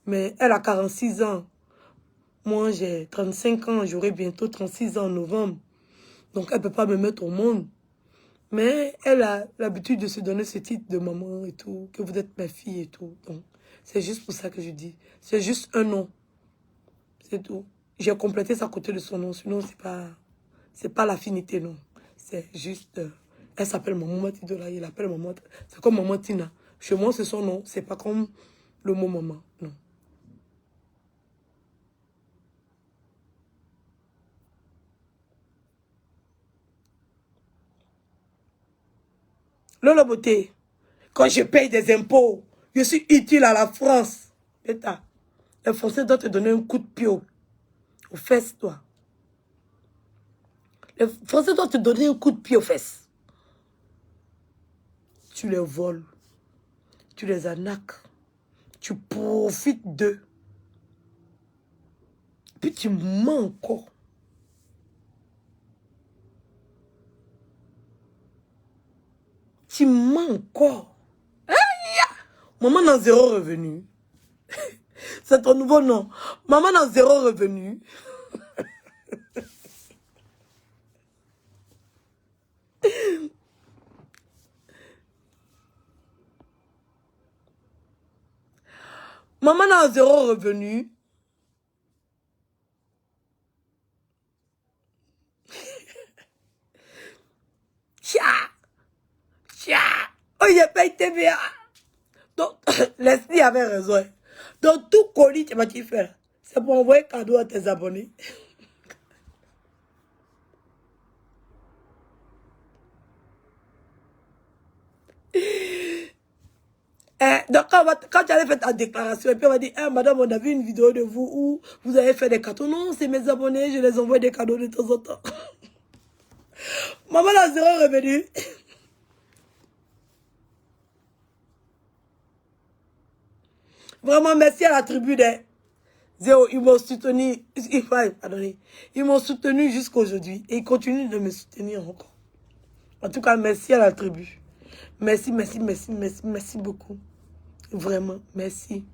Speaker 1: Mais elle a 46 ans. Moi, j'ai 35 ans, j'aurai bientôt 36 ans en novembre. Donc, elle ne peut pas me mettre au monde. Mais elle a l'habitude de se donner ce titre de maman et tout, que vous êtes ma fille et tout. Donc, C'est juste pour ça que je dis. C'est juste un nom. C'est tout. J'ai complété ça à côté de son nom. Sinon, c'est pas l'affinité, non. C'est juste... elle s'appelle Maman Tidola. Il appelle Maman... C'est comme Maman Tina. Chez moi, c'est son nom. C'est pas comme le mot maman. Non. Lola Beauté, quand je paye des impôts, je suis utile à la France. État, les Français doivent te donner un coup de pied aux fesses, toi. Les Français doivent te donner un coup de pied aux fesses. Tu les voles, tu les arnaques, tu profites d'eux. Puis tu mens encore. Tu mens encore. Maman n'a zéro revenu. C'est ton nouveau nom. Maman n'a zéro revenu. Maman n'a zéro revenu. Tcha! Tcha! Oh, il a pas été bien. Donc, Leslie avait raison. Donc, tout colis, tu vas t'y faire. C'est pour envoyer cadeau à tes abonnés. Donc, quand tu allais faire ta déclaration, et puis on va dire, madame, on a vu une vidéo de vous où vous avez fait des cadeaux. Non, c'est mes abonnés, je les envoie des cadeaux de temps en temps. Maman a zéro revenu. Vraiment, merci à la tribu des zéro. Ils m'ont soutenu, ils m'ont soutenu jusqu'à aujourd'hui. Et ils continuent de me soutenir encore. En tout cas, merci à la tribu. Merci, merci, merci, merci, merci beaucoup. Vraiment, merci.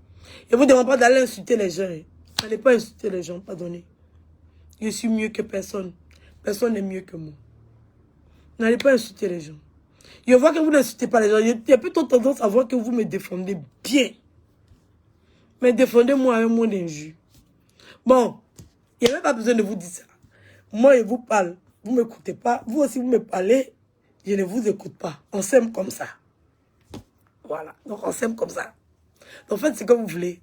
Speaker 1: Et vous ne demandez pas d'aller insulter les gens. N'allez pas insulter les gens, pardonnez. Je suis mieux que personne. Personne n'est mieux que moi. N'allez pas insulter les gens. Je vois que vous n'insultez pas les gens. J'ai plutôt tendance à voir que vous me défendez bien. Mais défendez-moi un mot d'injure. Bon, il n'y a même pas besoin de vous dire ça. Moi, je vous parle. Vous ne m'écoutez pas. Vous aussi, vous me parlez. Je ne vous écoute pas. On s'aime comme ça. Voilà. Donc, on s'aime comme ça. En fait, c'est comme vous voulez.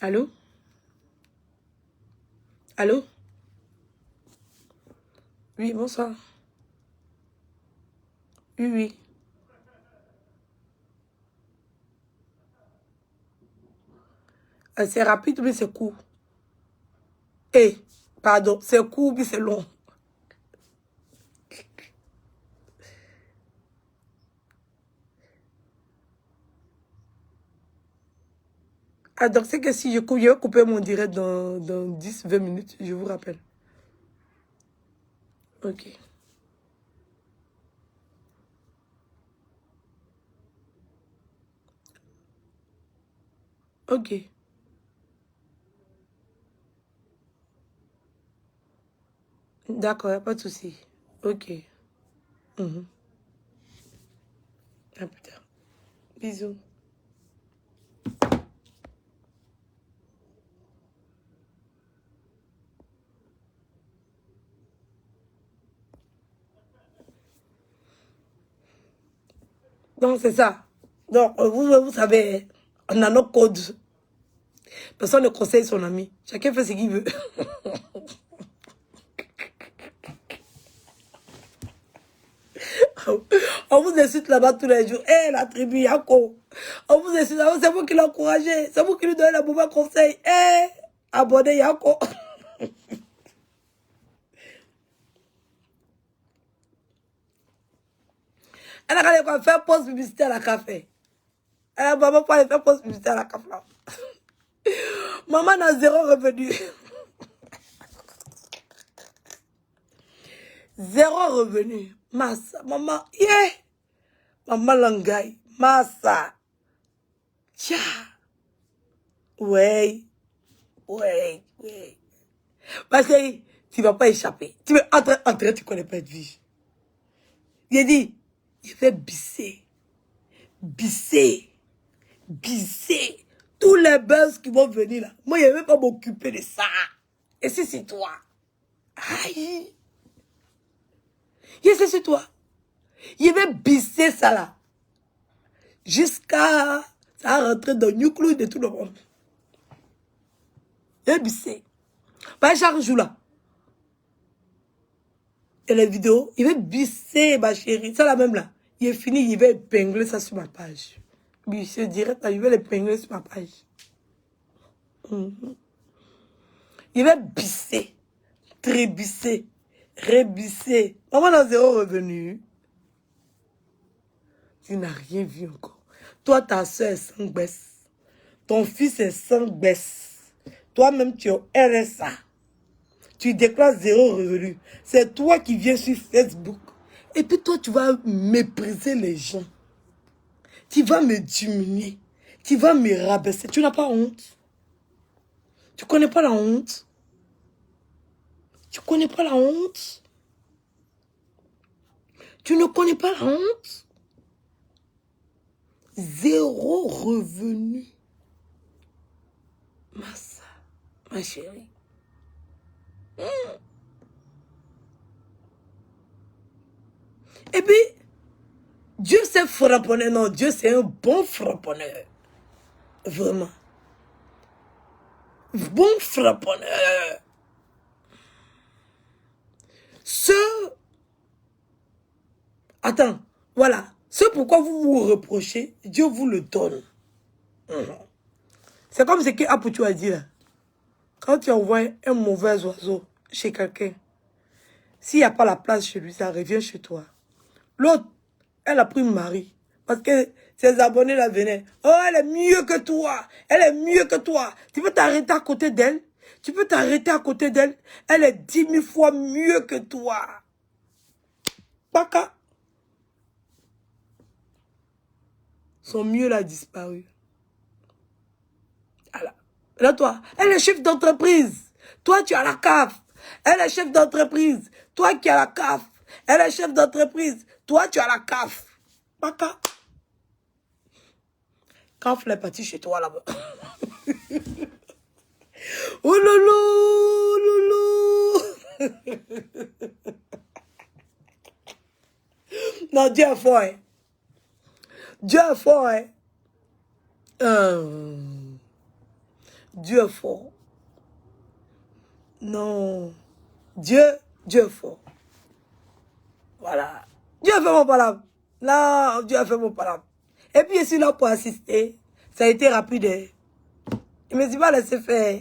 Speaker 1: Allô? Allô? Oui, bonsoir. Oui, oui. C'est rapide, mais c'est court. Pardon, c'est court, mais c'est long. Ah, donc c'est que si je vais couper mon direct dans 10-20 minutes, je vous rappelle. Ok. Ok. D'accord, il n'y a pas de souci. Ok. Mhm. À plus tard. Bisous. Donc, c'est ça. Donc, vous savez, on a nos codes. Personne ne conseille son ami. Chacun fait ce qu'il veut. On vous incite là-bas tous les jours. Eh, la tribu Yako. On vous incite là-bas. C'est vous qui l'encouragez. C'est vous qui lui donnez le mauvais conseil. Eh, abonnez Yako. Elle a regardé quoi faire pause publicité à la café. Elle maman pas aller faire pause publicité à la café. Maman n'a zéro revenu. Zéro revenu. Massa. Maman, yeah. Maman Langay. Massa. Tcha. Ouais. Ouais. Ouais. Parce que Tu ne vas pas échapper. Tu veux entrer, tu ne connais pas Edwige. Il a dit, je vais bisser. Bisser. Bisser. Tous les buzz qui vont venir là. Moi, je ne vais pas m'occuper de ça. Et si c'est toi. Aïe. Et si c'est toi. Je vais bisser ça là. Jusqu'à ça rentrer dans le nucléo de tout le monde. Je vais bisser. Pas chaque jour là. Et les vidéos, il va bisser ma chérie. C'est la même là. Il est fini, il va épingler ça sur ma page. Oui, je dirais, il va l'épingler sur ma page. Il va bisser, trébisser, rebisser. Maman n'a zéro revenu. Tu n'as rien vu encore. Toi, ta soeur est sans baisse. Ton fils est sans baisse. Toi-même, tu es au RSA. Tu déclares zéro revenu. C'est toi qui viens sur Facebook. Et puis toi, tu vas mépriser les gens. Tu vas me diminuer. Tu vas me rabaisser. Tu n'as pas honte. Tu connais pas la honte. Tu connais pas la honte. Tu ne connais pas la honte. Zéro revenu. Massa, ma chérie. Et puis, Dieu c'est frapponneur. Non, Dieu c'est un bon frapponneur. Vraiment. Bon frapponneur. Attends, voilà. Ce pourquoi vous vous reprochez, Dieu vous le donne. C'est comme ce que Apoutou a dit là. Quand tu envoies un mauvais oiseau chez quelqu'un, s'il n'y a pas la place chez lui, ça revient chez toi. L'autre, elle a pris mari. Parce que ses abonnés la venaient. Oh, elle est mieux que toi. Elle est mieux que toi. Tu peux t'arrêter à côté d'elle. Tu peux t'arrêter à côté d'elle. Elle est 10 000 fois mieux que toi. Paka. Son mieux l'a disparu. Alors, là, toi, elle est chef d'entreprise. Toi, tu as la CAF. Elle est chef d'entreprise. Toi qui as la CAF. Elle est chef d'entreprise. Toi, tu as la CAF. Paka. CAF est parti chez toi là-bas. Oh loulou, loulou. Non, Dieu est fort, hein. Dieu est fort, hein. Dieu est fort. Non. Dieu est fort. Voilà. Dieu a fait mon palabre. Non, Dieu a fait mon palabre. Et puis, je suis là pour assister. Ça a été rapide. Hein. Il ne me dit pas laisser faire.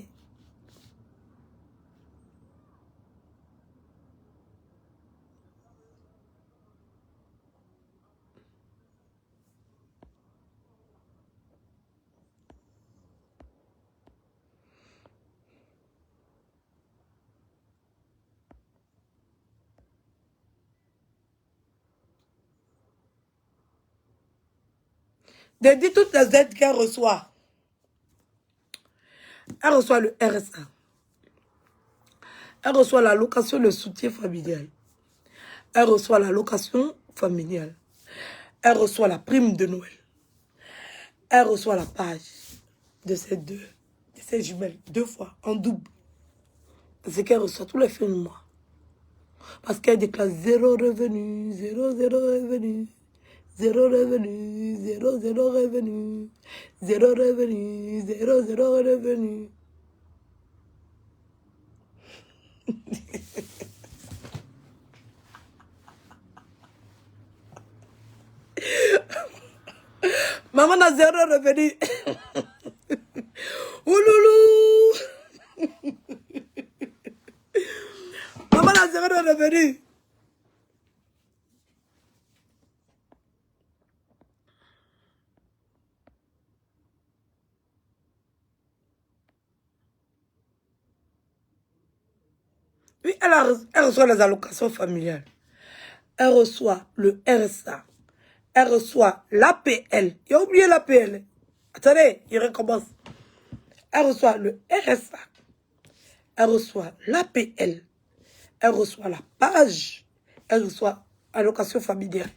Speaker 1: De dire toutes les aides qu'elle reçoit. Elle reçoit le RSA. Elle reçoit la location, le soutien familial. Elle reçoit la location familiale. Elle reçoit la prime de Noël. Elle reçoit la page de ces jumelles, 2 fois, en double. C'est qu'elle reçoit tous les fins de mois. Parce qu'elle déclare 0 revenu, 0 revenu. 0 revenu, 0 revenu, 0 revenu, 0 revenu. Maman a 0 revenu. Ouloulou. Maman a 0 revenu. Oui, elle reçoit les allocations familiales. Elle reçoit le RSA. Elle reçoit l'APL. Il a oublié l'APL. Attendez, il recommence. Elle reçoit le RSA. Elle reçoit l'APL. Elle reçoit la page. Elle reçoit allocation familiale.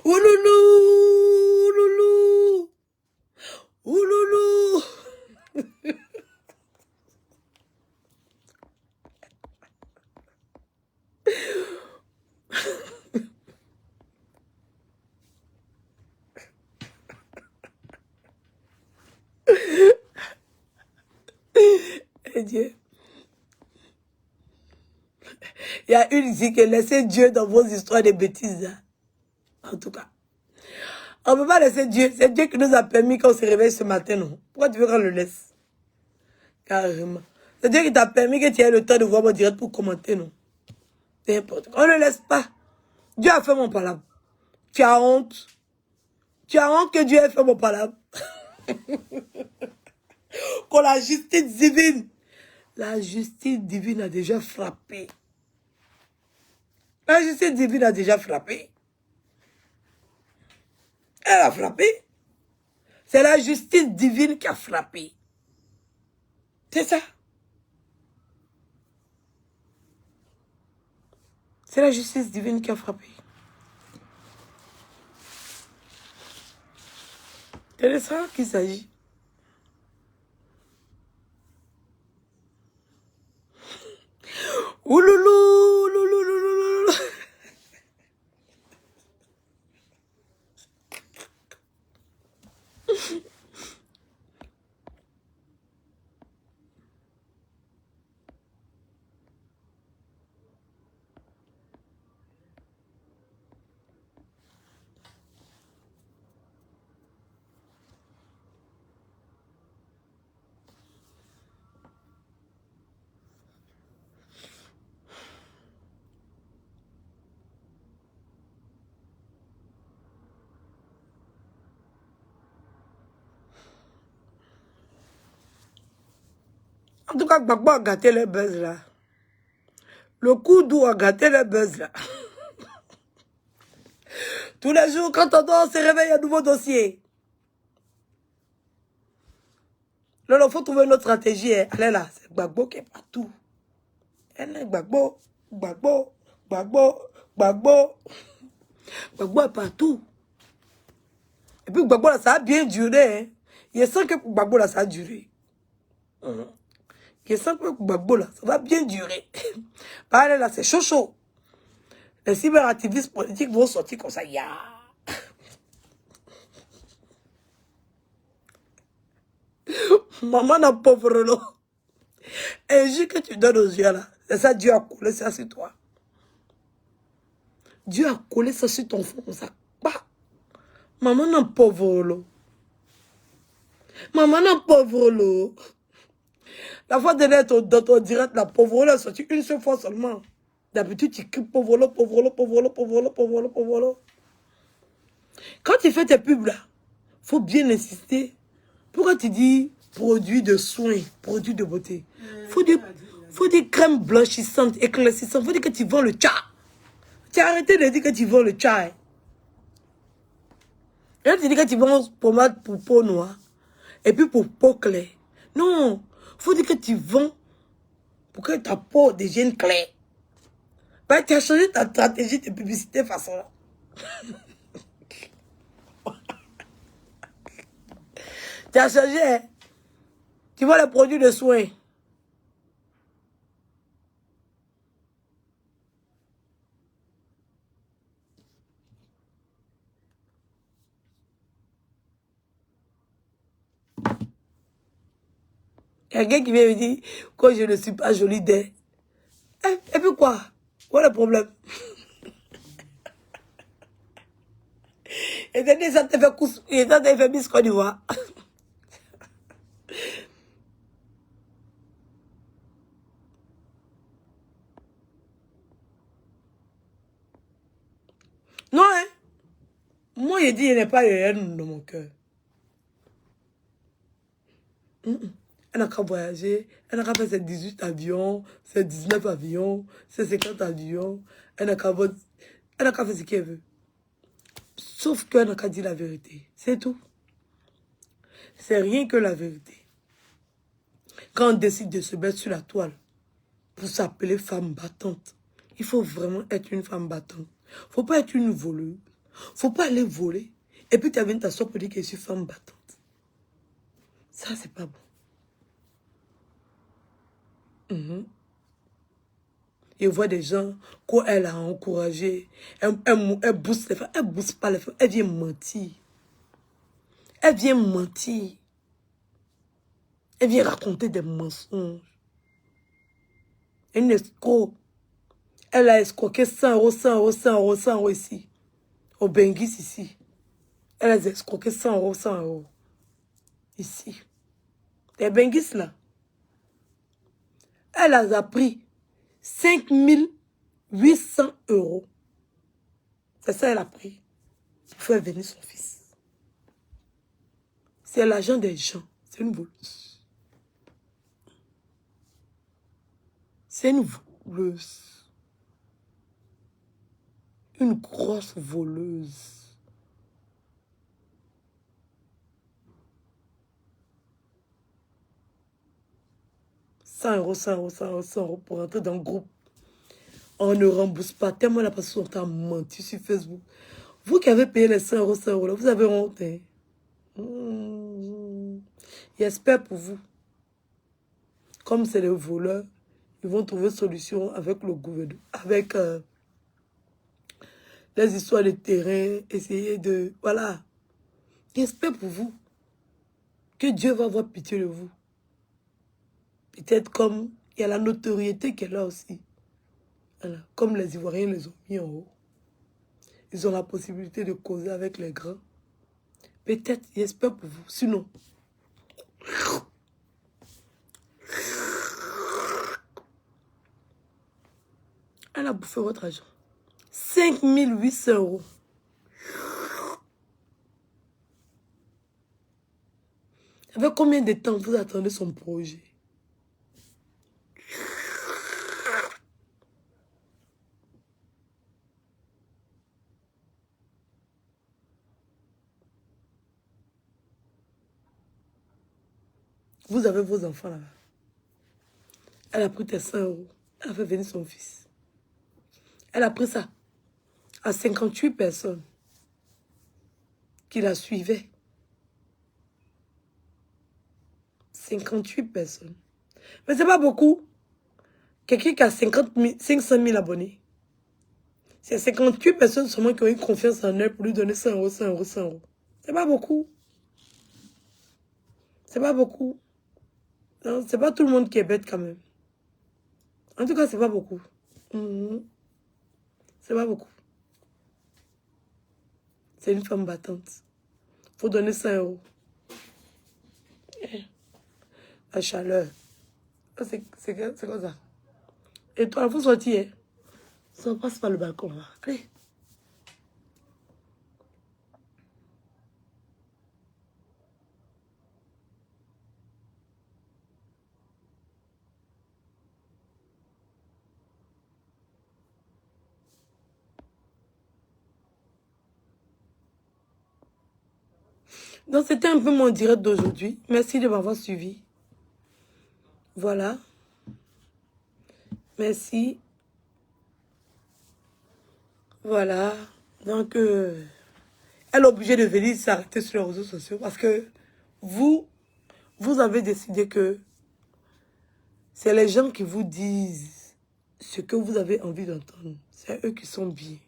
Speaker 1: Ouloulou, loulou, ouloulou. Et Dieu. Il y a une ici qui laissez Dieu dans vos histoires de bêtises. Hein. En tout cas. On ne peut pas laisser Dieu. C'est Dieu qui nous a permis quand on se réveille ce matin, non? Pourquoi tu veux qu'on le laisse? Carrément. C'est Dieu qui t'a permis que tu aies le temps de voir mon direct pour commenter, non? C'est n'importe quoi. On ne le laisse pas. Dieu a fait mon palabre. Tu as honte. Tu as honte que Dieu ait fait mon palabre. Qu'on la justice divine. La justice divine a déjà frappé. La justice divine a déjà frappé. Elle a frappé. C'est la justice divine qui a frappé. C'est ça. C'est la justice divine qui a frappé. C'est de ça qu'il s'agit. Ouloulou, loulou, loulou. En tout cas, Gbagbo a gâté le buzz là. Le coup d'eau a gâté le buzz là. Tous les jours, quand on dort, on se réveille un nouveau dossier. Là, il faut trouver une autre stratégie. Hein. Elle est là. C'est Gbagbo qui est partout. Elle est Gbagbo, Gbagbo, Gbagbo, Gbagbo. Gbagbo est partout. Et puis Gbagbo là, ça a bien duré. Hein. Il sent que Gbagbo là, ça a duré. Je sens que Gbagbo là, ça va bien durer. Par là, c'est chaud chaud. Les cyberactivistes politiques vont sortir comme ça. Ya. Maman n'a pauvre l'eau. Et le jus que tu donnes aux yeux là, c'est ça, Dieu a collé ça sur toi. Dieu a collé ça sur ton front comme ça. Bah. Maman n'a pauvre l'eau. Maman n'a pauvre l'eau. La fois dernière, dans ton direct, la pauvre l'eau est sortie une seule fois seulement. D'habitude, tu cries pauvre l'eau, pauvre l'eau, pauvre l'eau, pauvre l'eau, pauvre l'eau, pauvre l'eau. Quand tu fais tes pubs là, il faut bien insister. Pourquoi tu dis produits de soins, produits de beauté? Faut des crèmes blanchissantes, éclaircissantes. Faut dire que tu vends le tcha. Tu as arrêté de dire que tu vends le tcha. Hein. Et là, tu dis que tu vends pommade pour peau noire. Et puis pour peau claire. Non. Faut dire que tu vends pour que ta peau devienne claire. Ben, tu as changé ta stratégie de publicité façon là. Tu as changé. Hein? Tu vois les produits de soins. Il y a quelqu'un qui vient me dire que je ne suis pas jolie d'elle. Et puis quoi? Quoi le problème? Et ça te fait coup, et ça te fait Miss Côte d'Ivoire. Non, hein? Moi, je dis, il n'est pas le haine dans mon cœur. Elle n'a qu'à voyager, elle n'a qu'à faire ses 18 avions, ses 19 avions, ses 50 avions. Elle n'a qu'à faire ce qu'elle veut. Sauf qu'elle n'a qu'à dire la vérité. C'est tout. C'est rien que la vérité. Quand on décide de se mettre sur la toile, pour s'appeler femme battante. Il faut vraiment être une femme battante. Il ne faut pas être une voleuse. Il ne faut pas aller voler. Et puis tu viens t'asseoir pour dire que je suis femme battante. Ça, c'est pas bon. Je vois des gens qu'elle a encouragé. Elle booste les femmes. Elle ne booste pas les femmes. Elle vient mentir. Elle vient mentir. Elle vient raconter des mensonges. Une escroc. Elle a escroqué 100 euros, 100 euros, 100 euros, 100 euros ici. Au Benguis ici. Elle a escroqué 100 euros, 100 euros. Ici. Les Benguis là. Elle a pris 5800 euros. C'est ça elle a pris. Pour faire venir son fils. C'est l'argent des gens. C'est une voleuse. C'est une voleuse. Une grosse voleuse. « 100 euros, 100 euros, 100 euros, 100 euros pour entrer dans le groupe. On ne rembourse pas. Tellement la personne t'a menti sur Facebook. Vous qui avez payé les 100 euros, 100 euros, là, vous avez honte. Hein? J'espère pour vous. Comme c'est les voleurs, ils vont trouver solution avec le gouvernement. Avec les histoires de terrain. Essayer de... Voilà. J'espère pour vous. Que Dieu va avoir pitié de vous. Peut-être comme il y a la notoriété qu'elle a aussi. Voilà. Comme les Ivoiriens les ont mis en haut. Ils ont la possibilité de causer avec les grands. Peut-être, j'espère pour vous. Sinon, elle a bouffé votre argent. 5800 euros. Avec combien de temps vous attendez son projet? Vous avez vos enfants là-bas. Elle a pris tes 100 euros. Elle a fait venir son fils. Elle a pris ça à 58 personnes qui la suivaient. 58 personnes. Mais c'est pas beaucoup. Quelqu'un qui a 500 000 abonnés. C'est 58 personnes seulement qui ont eu confiance en elle pour lui donner 100 euros, 100 euros, 100 euros. C'est pas beaucoup. C'est pas beaucoup. Non, c'est pas tout le monde qui est bête quand même. En tout cas, c'est pas beaucoup. C'est pas beaucoup. C'est une femme battante. Faut donner 100 euros. La chaleur. C'est comme ça. Et toi, il faut sortir. Ça passe par le balcon là. Allez. Donc, c'était un peu mon direct d'aujourd'hui. Merci de m'avoir suivi. Voilà. Merci. Voilà. Donc, elle est obligée de venir s'arrêter sur les réseaux sociaux parce que vous avez décidé que c'est les gens qui vous disent ce que vous avez envie d'entendre. C'est eux qui sont bien.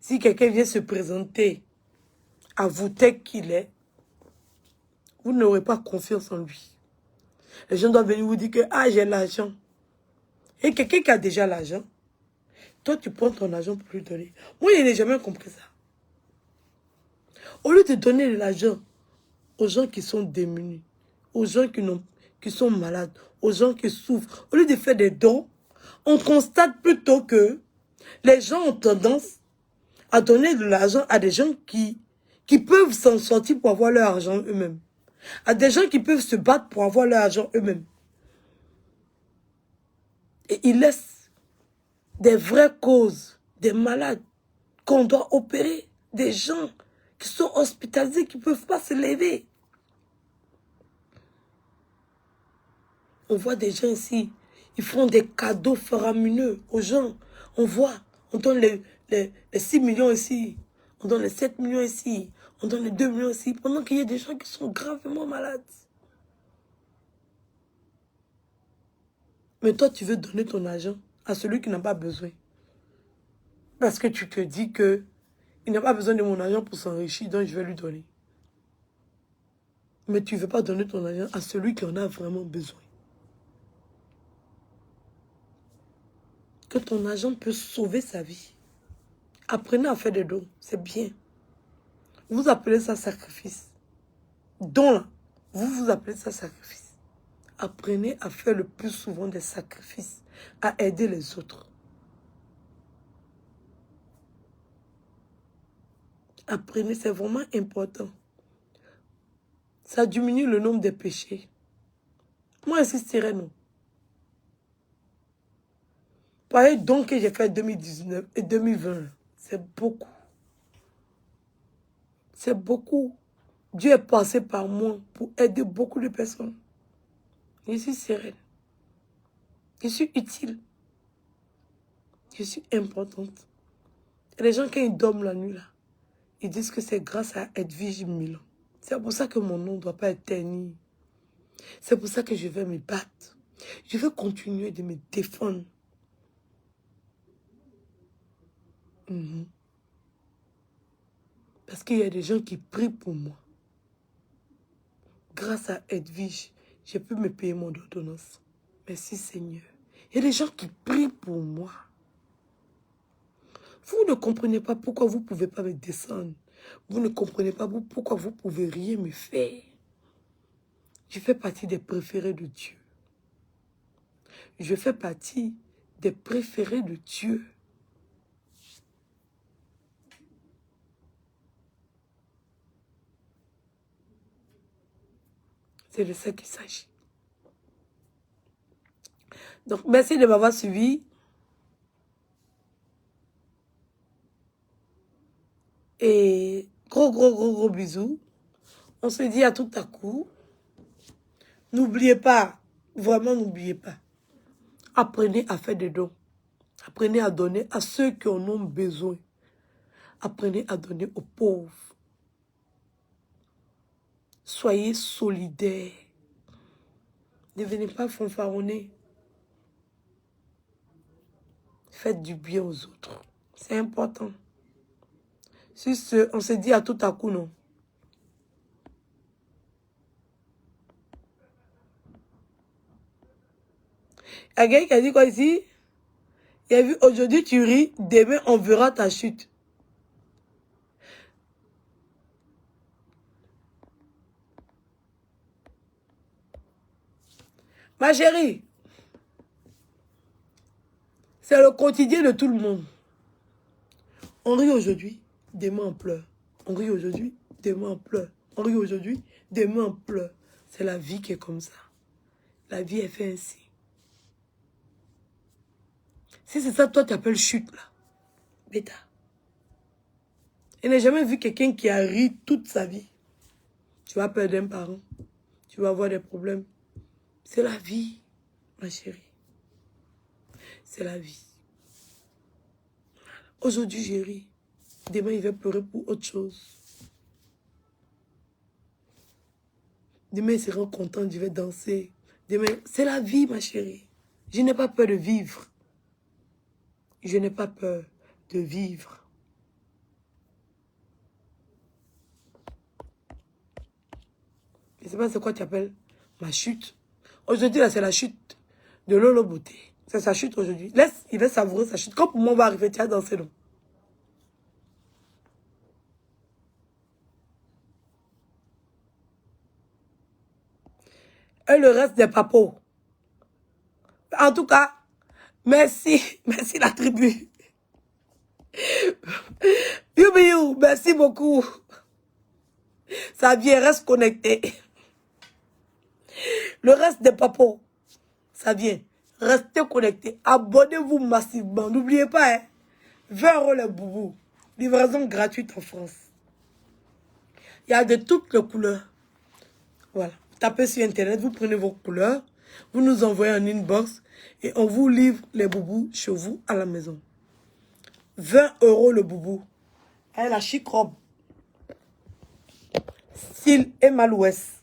Speaker 1: Si quelqu'un vient se présenter à vous tel qu'il est, vous n'aurez pas confiance en lui. Les gens doivent venir vous dire que « Ah, j'ai l'argent. » Et quelqu'un qui a déjà l'argent, toi, tu prends ton argent pour lui donner. Moi, je n'ai jamais compris ça. Au lieu de donner de l'argent aux gens qui sont démunis, aux gens qui sont malades, aux gens qui souffrent, au lieu de faire des dons, on constate plutôt que les gens ont tendance à donner de l'argent à des gens qui peuvent s'en sortir pour avoir leur argent eux-mêmes. À des gens qui peuvent se battre pour avoir leur argent eux-mêmes. Et ils laissent des vraies causes, des malades qu'on doit opérer, des gens qui sont hospitalisés, qui ne peuvent pas se lever. On voit des gens ici, ils font des cadeaux faramineux aux gens. On voit, on donne les 6 millions ici, on donne les 7 millions ici, on donne les 2 millions ici, pendant qu'il y a des gens qui sont gravement malades. Mais toi, tu veux donner ton argent à celui qui n'a pas besoin. Parce que tu te dis que il n'a pas besoin de mon argent pour s'enrichir, donc je vais lui donner. Mais tu ne veux pas donner ton argent à celui qui en a vraiment besoin. Que ton argent peut sauver sa vie. Apprenez à faire des dons, c'est bien. Vous appelez ça sacrifice. Don là, vous appelez ça sacrifice. Apprenez à faire le plus souvent des sacrifices, à aider les autres. Apprenez, c'est vraiment important. Ça diminue le nombre de péchés. Moi, ici, c'est non. Pareil, donc que j'ai fait 2019 et 2020, c'est beaucoup. C'est beaucoup. Dieu est passé par moi pour aider beaucoup de personnes. Je suis sereine. Je suis utile. Je suis importante. Et les gens, quand ils dorment la nuit, là, ils disent que c'est grâce à Edwige Milan. C'est pour ça que mon nom ne doit pas être terni. C'est pour ça que je vais me battre. Je vais continuer de me défendre. Parce qu'il y a des gens qui prient pour moi. Grâce à Edwige, j'ai pu me payer mon ordonnance. Merci Seigneur. Il y a des gens qui prient pour moi. Vous ne comprenez pas pourquoi vous ne pouvez pas me descendre. Vous ne comprenez pas pourquoi vous ne pouvez rien me faire. Je fais partie des préférés de Dieu. Je fais partie des préférés de Dieu. C'est de ça qu'il s'agit. Donc, merci de m'avoir suivi. Et gros bisous. On se dit à tout à coup. N'oubliez pas, vraiment n'oubliez pas. Apprenez à faire des dons. Apprenez à donner à ceux qui en ont besoin. Apprenez à donner aux pauvres. Soyez solidaires. Ne venez pas fanfaronner. Faites du bien aux autres. C'est important. Sur ce, on se dit à tout à coup, non? Il y a quelqu'un qui a dit quoi ici? Il a vu aujourd'hui tu ris, demain on verra ta chute. Ma chérie, c'est le quotidien de tout le monde. On rit aujourd'hui, demain on pleure. On rit aujourd'hui, demain on pleure. On rit aujourd'hui, demain on pleure. C'est la vie qui est comme ça. La vie est faite ainsi. Si c'est ça, toi tu appelles chute là. Bêta. Je n'ai jamais vu quelqu'un qui a ri toute sa vie. Tu vas perdre un parent. Tu vas avoir des problèmes. C'est la vie, ma chérie. C'est la vie. Aujourd'hui, j'ai ri. Demain, il va pleurer pour autre chose. Demain, il sera content, il va danser. Demain, c'est la vie, ma chérie. Je n'ai pas peur de vivre. Je n'ai pas peur de vivre. Je ne sais pas c'est quoi tu appelles ma chute. Aujourd'hui, là, c'est la chute de Lolo Beauté. C'est sa chute aujourd'hui. Laisse, il va savourer sa chute. Quand pour moi, on va arriver, tu vas danser, non? Et le reste des papos. En tout cas, merci. Merci la tribu. Biou, merci beaucoup. Ça vient, reste connecté. Le reste des papos, ça vient. Restez connectés. Abonnez-vous massivement. N'oubliez pas, hein, 20 € les boubous. Livraison gratuite en France. Il y a de toutes les couleurs. Voilà. Tapez sur Internet, vous prenez vos couleurs. Vous nous envoyez un inbox et on vous livre les boubous chez vous à la maison. 20 € le boubou. Elle a la chic robe. Style Emalouès.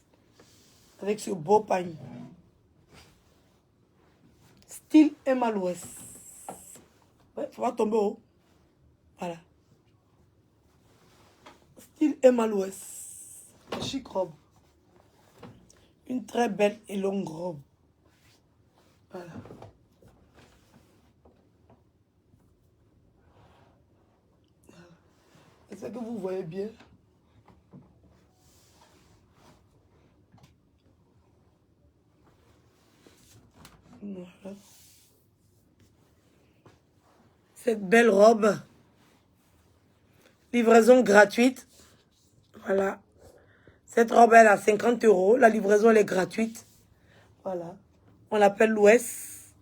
Speaker 1: Avec ce beau pagne. Style Emalouès. Ouais, faut pas tomber haut. Voilà. Style Emalouès. La chic robe. Une très belle et longue robe. Voilà. Est-ce que vous voyez bien? Voilà. Cette belle robe. Livraison gratuite. Voilà. Cette robe, elle a 50 €. La livraison, elle est gratuite. Voilà. On l'appelle l'Ouest.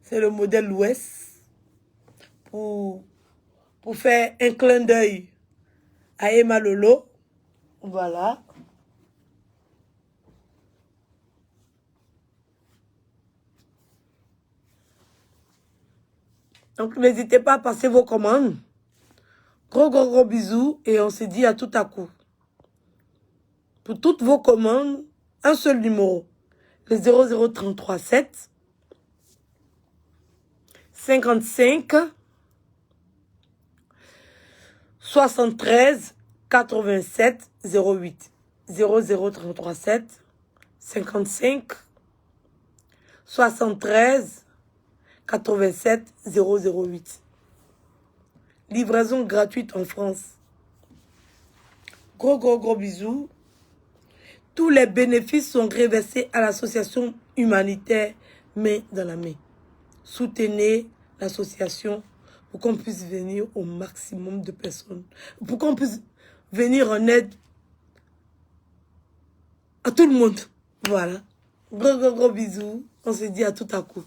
Speaker 1: C'est le modèle l'Ouest. Pour faire un clin d'œil à Emma Lolo. Voilà. Donc, n'hésitez pas à passer vos commandes. Gros bisous et on se dit à tout à coup. Pour toutes vos commandes, un seul numéro. Le 00337 55 73 87 08. 00337 55 73 87 008. Livraison gratuite en France. Gros bisous. Tous les bénéfices sont reversés à l'association humanitaire Main dans la Main. Soutenez l'association pour qu'on puisse venir au maximum de personnes. Pour qu'on puisse venir en aide à tout le monde. Voilà. Gros bisous. On se dit à tout à coup.